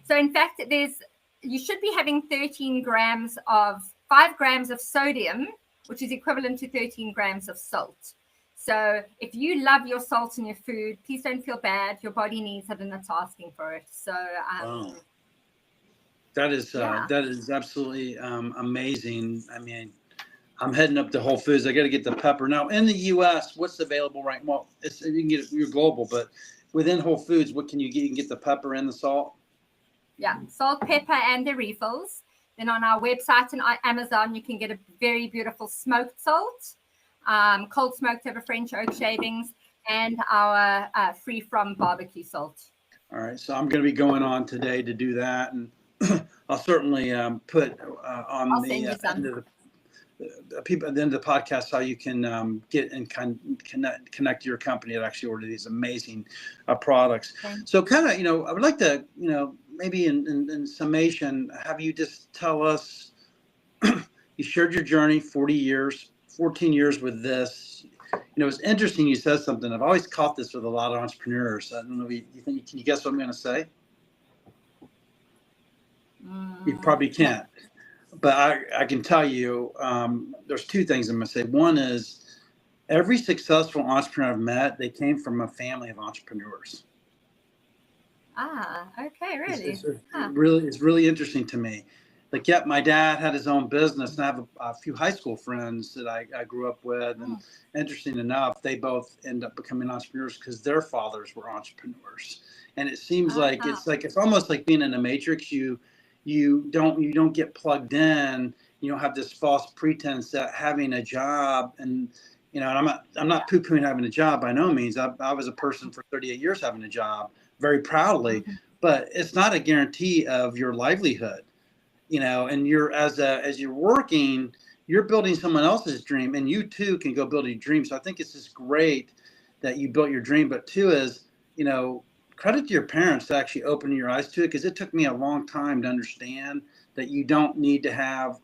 so in fact, there's you should be having 5 grams of sodium, which is equivalent to 13 grams of salt. So if you love your salt in your food, please don't feel bad. Your body needs it and it's asking for it. So Wow. That is absolutely amazing. I mean, I'm heading up to Whole Foods. I got to get the pepper. Now, in the U.S., what's available right now? Well, you can get it, you're global, but within Whole Foods, what can you get? You can get the pepper and the salt? Yeah, salt, pepper, and the refills. Then on our website and Amazon, you can get a very beautiful smoked salt, cold smoked over French oak shavings, and our free from barbecue salt. All right, so I'm going to be going on today to do that, and I'll certainly put on the end of the people at the end of the podcast how you can get and connect to your company and actually order these amazing products. Okay. So kind of, I would like to, maybe in summation, have you just tell us, you shared your journey, 14 years with this. It's interesting you said something. I've always caught this with a lot of entrepreneurs. I don't know, can you guess what I'm going to say? You probably can't. But I can tell you, there's 2 things I'm going to say. One is every successful entrepreneur I've met, they came from a family of entrepreneurs. Okay, really? It's really interesting to me. Like, yeah, my dad had his own business, and I have a few high school friends that I grew up with. And interesting enough, they both end up becoming entrepreneurs because their fathers were entrepreneurs. And it seems like it's almost like being in a matrix. You don't get plugged in. You don't have this false pretense that having a job, and and I'm not poo-pooing having a job by no means. I was a person for 38 years having a job, very proudly, but it's not a guarantee of your livelihood. And you're as you're working, you're building someone else's dream, and you too can go build your dream. So I think it's just great that you built your dream. But 2 is, credit to your parents to actually open your eyes to it, because it took me a long time to understand that you don't need to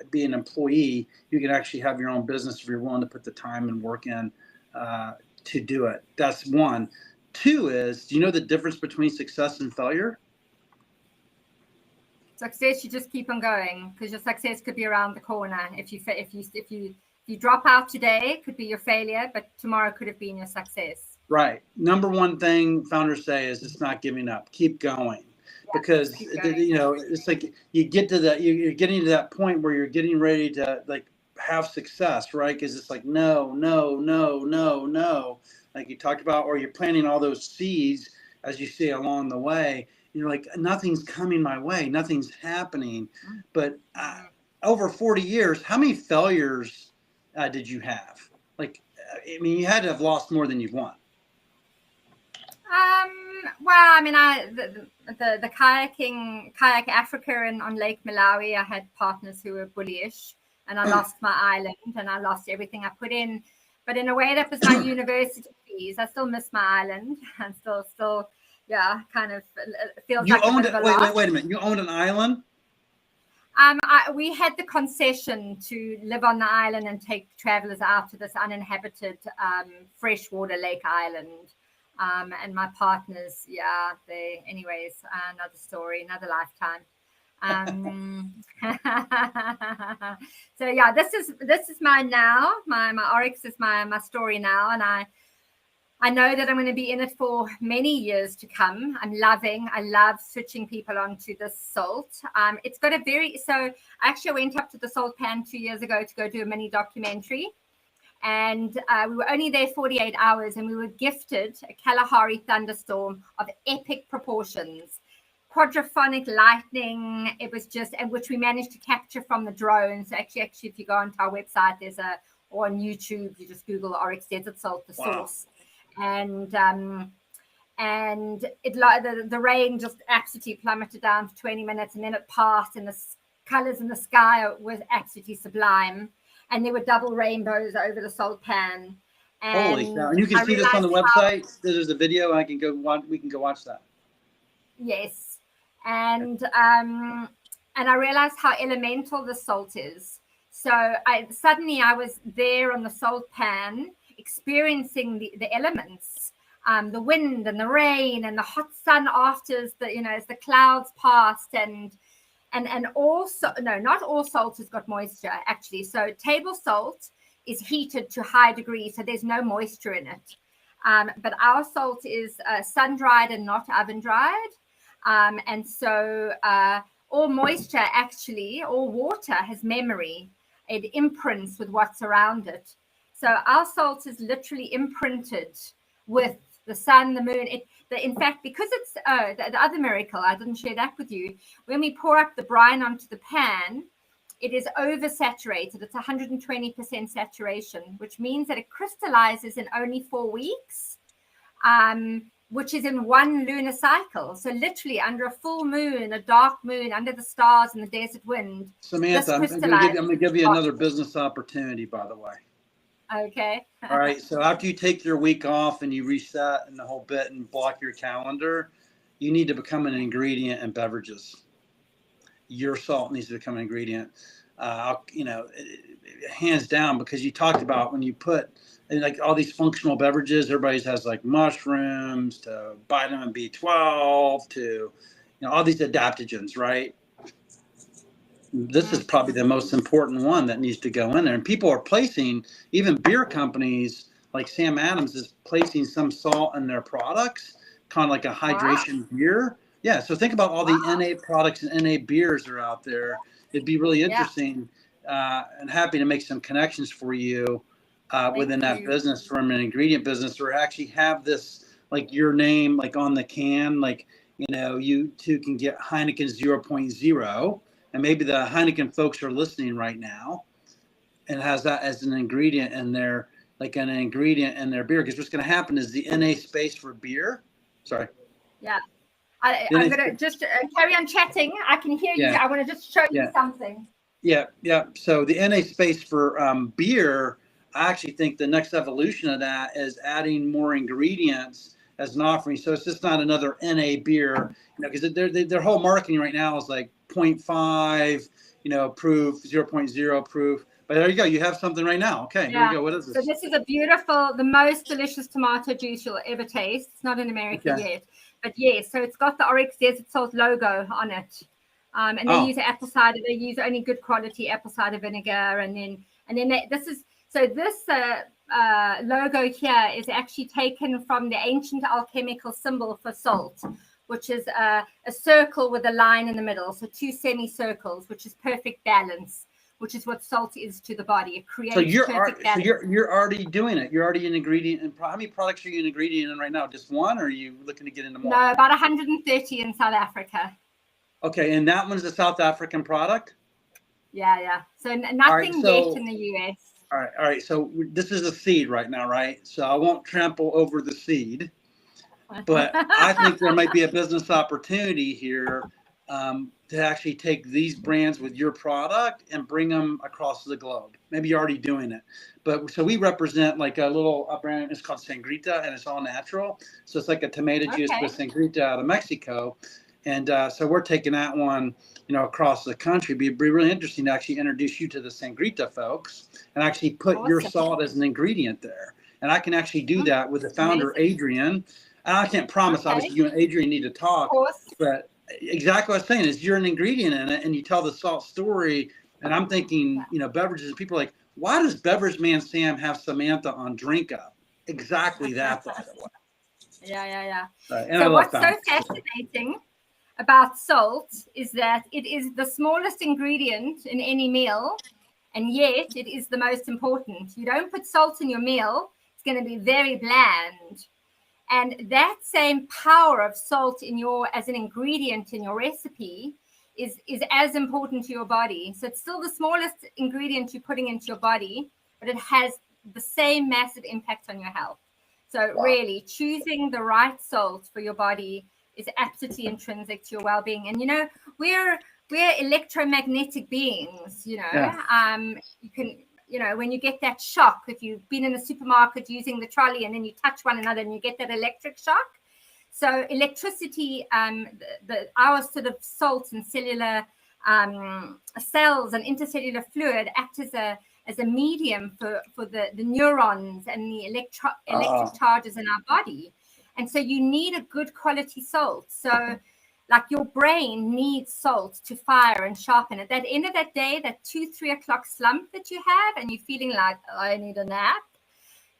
be an employee. You can actually have your own business if you're willing to put the time and work in to do it. That's 1. 2 is, do you know the difference between success and failure? Success, you just keep on going, because your success could be around the corner. If you drop out today, it could be your failure, but tomorrow could have been your success. Right. Number 1 thing founders say is it's not giving up. Keep going. Yeah, because it's like you get to that, you're getting to that point where you're getting ready to like have success, right? Because it's like no, like you talked about, or you're planting all those seeds as you see along the way. You're like, nothing's coming my way, nothing's happening. But over 40 years, how many failures did you have? Like, I mean, you had to have lost more than you've won. Well, I mean, the kayak Africa on Lake Malawi, I had partners who were bullyish, and I lost my island and I lost everything I put in. But in a way, that was my university fees. I still miss my island, and still, yeah, kind of feels you like owned a bit it. of a loss. Wait a minute. You owned an island? We had the concession to live on the island and take travelers out to this uninhabited freshwater lake island. And my partners, anyways, another story, another lifetime. So yeah, this is mine now. My Oryx is my story now, and I know that I'm going to be in it for many years to come. I love switching people onto this salt. It's got so I actually went up to the salt pan 2 years ago to go do a mini documentary. And we were only there 48 hours, and we were gifted a Kalahari thunderstorm of epic proportions, quadraphonic lightning. It was which we managed to capture from the drone. So actually, if you go onto our website, or on YouTube, you just Google Oryx Desert Salt, the source. And the rain just absolutely plummeted down for 20 minutes, and then it passed, and the colors in the sky were absolutely sublime. And there were double rainbows over the salt pan. And holy cow! And you can see this on the website. There's a video. We can go watch that. Yes, and I realized how elemental the salt is. So I was there on the salt pan, experiencing the elements, the wind and the rain and the hot sun after as the clouds passed, and And also, no, not all salt has got moisture, actually. So table salt is heated to high degrees, so there's no moisture in it. But our salt is sun-dried and not oven-dried. And so all moisture, actually, all water has memory. It imprints with what's around it. So our salt is literally imprinted with the sun, the moon. In fact, because it's the other miracle, I didn't share that with you. When we pour up the brine onto the pan, it is oversaturated. It's 120% saturation, which means that it crystallizes in only 4 weeks, which is in one lunar cycle. So literally under a full moon, a dark moon, under the stars and the desert wind. Samantha, I'm going to give you another business opportunity, by the way. Okay. All right. So after you take your week off and you reset and the whole bit and block your calendar, you need to become an ingredient in beverages. Your salt needs to become an ingredient, hands down, because you talked about when you put like all these functional beverages, everybody has like mushrooms to vitamin B12 to, all these adaptogens, right? This is probably the most important one that needs to go in there. And people are placing, even beer companies like Sam Adams is placing some salt in their products, kind of like a hydration beer. Yeah, so think about all the NA products and NA beers are out there. It'd be really interesting and happy to make some connections for you within that business from an ingredient business, or actually have this, like your name, like on the can, like, you too can get Heineken 0.0. And maybe the Heineken folks are listening right now and has that as an ingredient in their, like an ingredient in their beer. Because what's going to happen is the NA space for beer. Sorry. Yeah. I'm going to just carry on chatting. I can hear you. I want to just show you something. Yeah. So the NA space for beer, I actually think the next evolution of that is adding more ingredients as an offering. So it's just not another NA beer, because their whole marketing right now is like 0.5, proof, 0.0 proof. But there you go. You have something right now. Okay, here we go. What is this? So this is the most delicious tomato juice you'll ever taste. It's not in America yet. But yes, so it's got the Oryx Desert Salt logo on it. And they use apple cider. They use only good quality apple cider vinegar. And then this logo here is actually taken from the ancient alchemical symbol for salt, which is a circle with a line in the middle. So 2 semicircles, which is perfect balance, which is what salt is to the body. It creates perfect balance. So you're already doing it. You're already an ingredient. And how many products are you an ingredient in right now? Just one, or are you looking to get into more? No, about 130 in South Africa. Okay, and that one's a South African product? Yeah. So nothing yet in the US. All right. So this is a seed right now, right? So I won't trample over the seed. But I think there might be a business opportunity here to actually take these brands with your product and bring them across the globe. Maybe you're already doing it. But so we represent like a brand, it's called Sangrita, and it's all natural. So it's like a tomato juice with Sangrita out of Mexico. And so we're taking that one, across the country. It'd be really interesting to actually introduce you to the Sangrita folks and actually put your salt as an ingredient there. And I can actually do that with the founder, Adrian. And I can't promise, obviously, you and Adrian need to talk. But exactly what I was saying is you're an ingredient in it, and you tell the salt story. And I'm thinking, beverages, and people are like, why does Beverage Man Sam have Samantha on Drink Up? Exactly that, by the way. Yeah. So what's so fascinating about salt is that it is the smallest ingredient in any meal, and yet it is the most important. You don't put salt in your meal, it's going to be very bland. And that same power of salt as an ingredient in your recipe is as important to your body. So it's still the smallest ingredient you're putting into your body, but it has the same massive impact on your health. So really choosing the right salt for your body is absolutely intrinsic to your well-being. And we're electromagnetic beings. You can, when you get that shock, if you've been in the supermarket using the trolley and then you touch one another and you get that electric shock. So electricity, our sort of salt and cellular cells and intercellular fluid act as a medium for the neurons and the electric charges in our body. And so you need a good quality salt. So like your brain needs salt to fire and sharpen. At that end of that day, that 2-3 o'clock slump that you have, and you're feeling like, oh, I need a nap,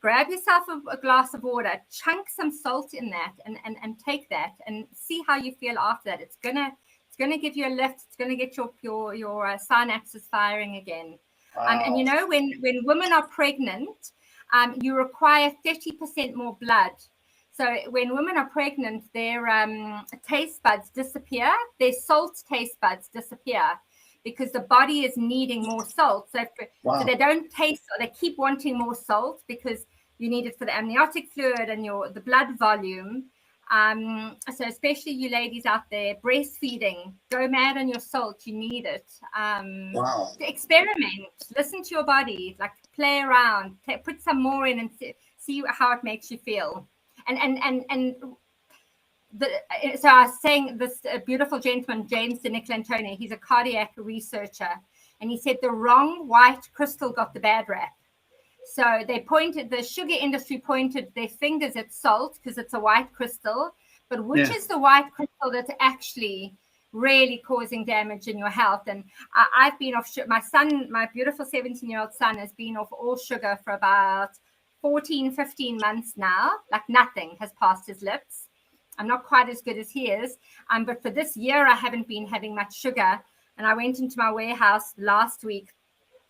grab yourself a glass of water, chunk some salt in that, and take that, and see how you feel after that. It's gonna give you a lift. It's gonna get your synapses firing again. Wow. And you know, when women are pregnant, you require 30% more blood. So when women are pregnant, their taste buds disappear. Their salt taste buds disappear because the body is needing more salt. So so they don't taste, or they keep wanting more salt because you need it for the amniotic fluid and the blood volume. So especially you ladies out there breastfeeding, go mad on your salt. You need it. Experiment, listen to your body, like play around, put some more in and see how it makes you feel. So I was saying, this beautiful gentleman, James de Nicklantone, he's a cardiac researcher, and he said the wrong white crystal got the bad rap. So the sugar industry pointed their fingers at salt because it's a white crystal, but which is the white crystal that's actually really causing damage in your health? And I've been off sugar. My beautiful 17-year-old son has been off all sugar for about 14, 15 months now. Like nothing has passed his lips. I'm not quite as good as he is. But for this year, I haven't been having much sugar. And I went into my warehouse last week,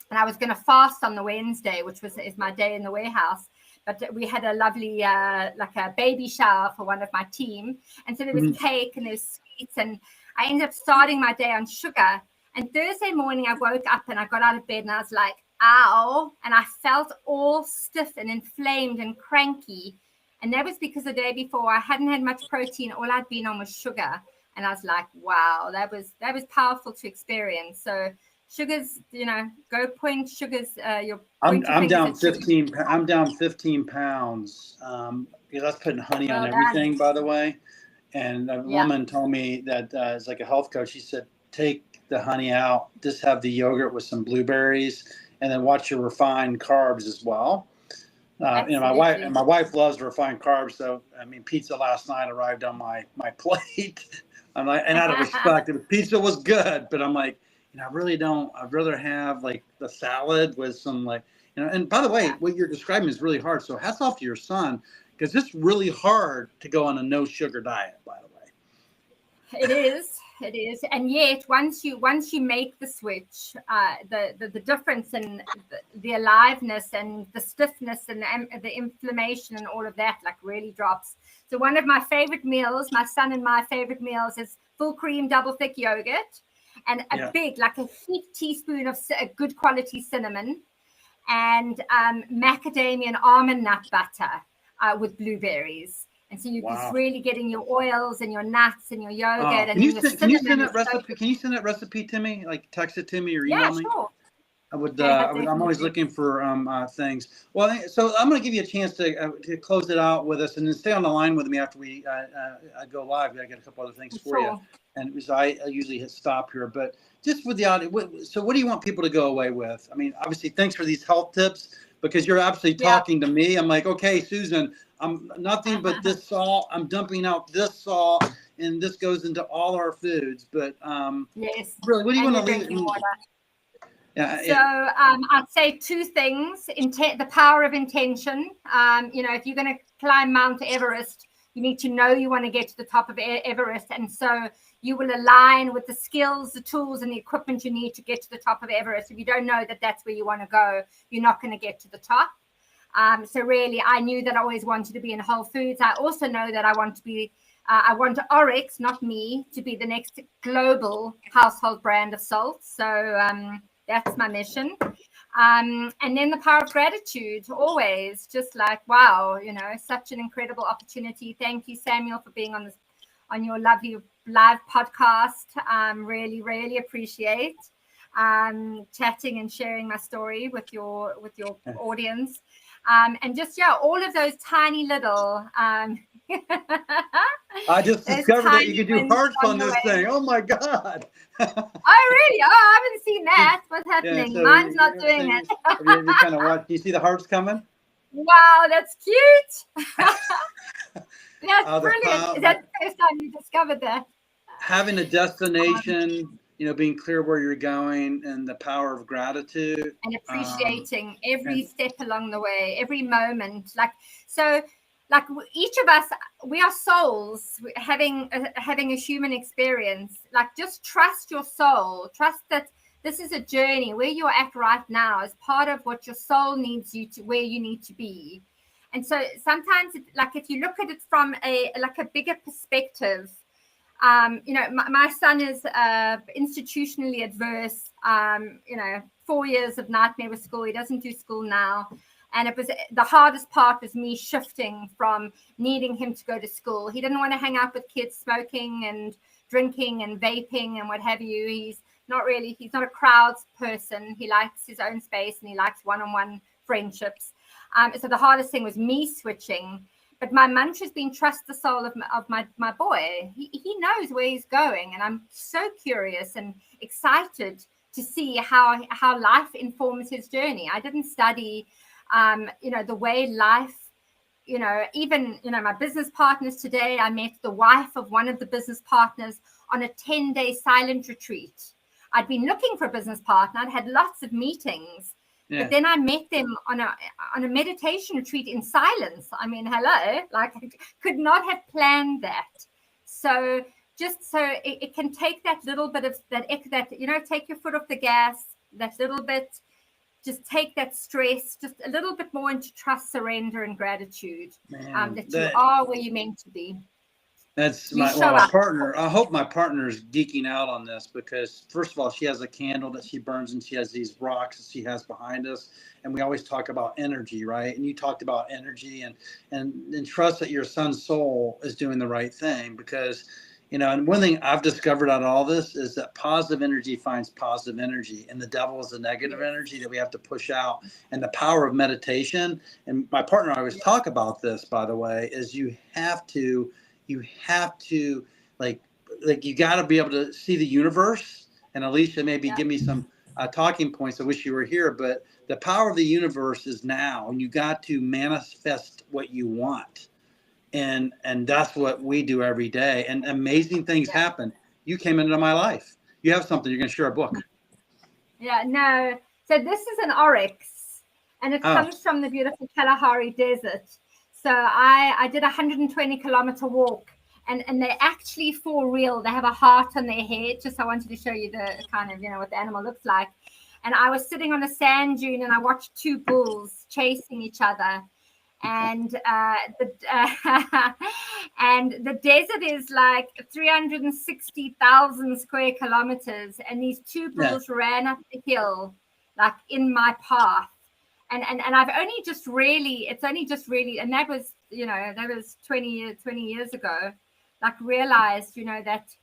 and I was going to fast on the Wednesday, which is my day in the warehouse. But we had a lovely, like a baby shower for one of my team. And so there was cake and there's sweets. And I ended up starting my day on sugar. And Thursday morning, I woke up and I got out of bed and I was like, ow. And I felt all stiff and inflamed and cranky. And that was because the day before I hadn't had much protein. All I'd been on was sugar. And I was like, wow, that was powerful to experience. So sugars, go point sugars. I'm down 15. I'm down 15 pounds. Because that's putting honey on everything, by the way. And a woman told me that it's like a health coach. She said, take the honey out, just have the yogurt with some blueberries, and then watch your refined carbs as well. My wife loves refined carbs. So, pizza last night arrived on my plate. I'm like, and out of respect, the pizza was good, but I'm like, I really don't. I'd rather have like the salad with some and by the way, what you're describing is really hard. So hats off to your son, because it's really hard to go on a no sugar diet, by the way. It is. And yet once you make the switch, the difference in the aliveness and the stiffness and the inflammation and all of that really drops. So one of my favorite meals, my son and my favorite meals, is full cream double thick yogurt and a big, like a heaped teaspoon of a good quality cinnamon, and macadamia and almond nut butter with blueberries. And so you're just really getting your oils and your nuts and your yogurt. And can you send that recipe? Can you send that recipe to me? Like text it to me or email me? Sure. I would. I'm always looking for things. Well, so I'm going to give you a chance to close it out with us, and then stay on the line with me after we go live. I got a couple other things for you, and so I usually hit stop here. But just with the audio, so what do you want people to go away with? Obviously, thanks for these health tips, because you're absolutely talking to me. I'm like, okay, Susan, I'm nothing but this salt. I'm dumping out this salt, and this goes into all our foods. But yes, really, what do you want to leave? I'd say two things: the power of intention. If you're going to climb Mount Everest, you need to know you want to get to the top of Everest, and so you will align with the skills, the tools, and the equipment you need to get to the top of Everest. If you don't know that that's where you want to go, you're not going to get to the top. So really, I knew that I always wanted to be in Whole Foods. I also know that I want to be, I want Oryx, not me, to be the next global household brand of salt. So that's my mission. And then the power of gratitude, always just like, wow, such an incredible opportunity. Thank you, Samuel, for being on your lovely live podcast. Really, really appreciate chatting and sharing my story with your audience. And just, all of those tiny little I just discovered that you can do hearts on this thing. Oh my God. Oh, really? Oh, I haven't seen that. What's happening? So Mine's not doing it. You kind of watch. Do you see the hearts coming? Wow, that's cute. That's brilliant. Is that the first time you discovered that? having a destination, being clear where you're going, and the power of gratitude and appreciating every step along the way, every moment. Like each of us, we are souls having a human experience. Like, just trust your soul. Trust that this is a journey. Where you're at right now is part of what your soul needs you to, where you need to be. And so sometimes, if you look at it from a bigger perspective, my son is institutionally adverse. 4 years of nightmare with school. He doesn't do school now. And it was the hardest part was me shifting from needing him to go to school. He didn't want to hang out with kids smoking and drinking and vaping and what have you. He's not a crowds person. He likes his own space and he likes one-on-one friendships. So the hardest thing was me switching. But my mantra has been trust the soul of my boy. He knows where he's going. And I'm so curious and excited to see how life informs his journey. I didn't study, the way life, even, my business partners today, I met the wife of one of the business partners on a 10-day silent retreat. I'd been looking for a business partner. I'd had lots of meetings. Yeah. But then I met them on a meditation retreat in silence. I mean, hello, I could not have planned that. So just so it can take that little bit of that, take your foot off the gas, that little bit, just take that stress, just a little bit more into trust, surrender, and gratitude. That you are where you're meant to be. That's my partner. I hope my partner is geeking out on this, because first of all, she has a candle that she burns and she has these rocks that she has behind us. And we always talk about energy, right? And you talked about energy and trust that your son's soul is doing the right thing, because, and one thing I've discovered out of all this is that positive energy finds positive energy, and the devil is a negative energy that we have to push out. And the power of meditation, and my partner, I always talk about this, by the way, is you have to you got to be able to see the universe. And Alicia, maybe give me some talking points. I wish you were here, but the power of the universe is now, and you got to manifest what you want. And that's what we do every day. And amazing things happen. You came into my life. You have something. You're going to share a book. Yeah, no. So this is an oryx, and it comes from the beautiful Kalahari Desert. So I did a 120-kilometer walk, and they're actually for real. They have a heart on their head. Just I wanted to show you the kind of, what the animal looks like. And I was sitting on a sand dune, and I watched two bulls chasing each other. And and the desert is like 360,000 square kilometers, and these two bulls ran up the hill, like in my path. And I've only just really, and that was, that was 20 years ago, realized, that,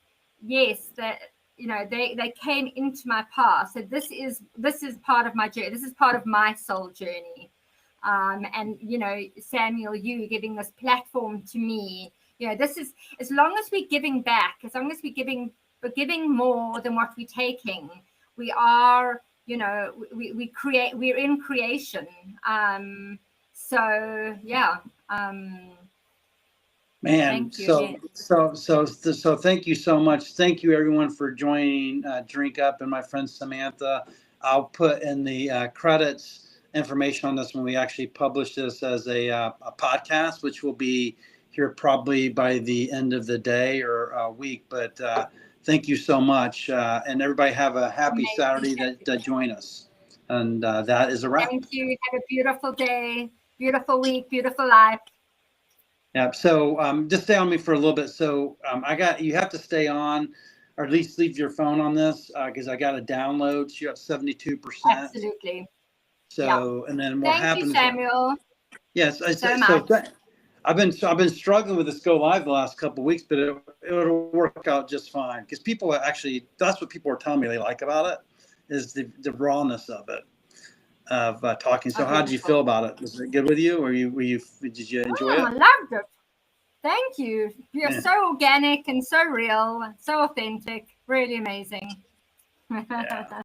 yes, that, they came into my path. So this is part of my journey. This is part of my soul journey. And, Samuel, you giving this platform to me, this is, as long as we're giving back, as long as we're giving more than what we're taking, we are, we're in creation. Man, so thank you so much. Thank you everyone for joining Drink Up, and my friend Samantha. I'll put in the credits information on this when we actually publish this as a podcast, which will be here probably by the end of the day or a week. But thank you so much, and everybody have a happy Saturday that join us. And that is a wrap. Thank you. Have a beautiful day, beautiful week, beautiful life. Yeah. So just stay on me for a little bit. So you have to stay on, or at least leave your phone on this, because I got to download. So you're at 72%. Absolutely. So and then what happens? Thank you, Samuel. Yes. I've been struggling with this go live the last couple of weeks, but it'll work out just fine, because people that's what people are telling me they like about it, is the rawness of it, of talking. So how did you feel about it? Was it good with you, or did you enjoy it? I loved it. Thank you. You're so organic and so real, so authentic. Really amazing. Yeah.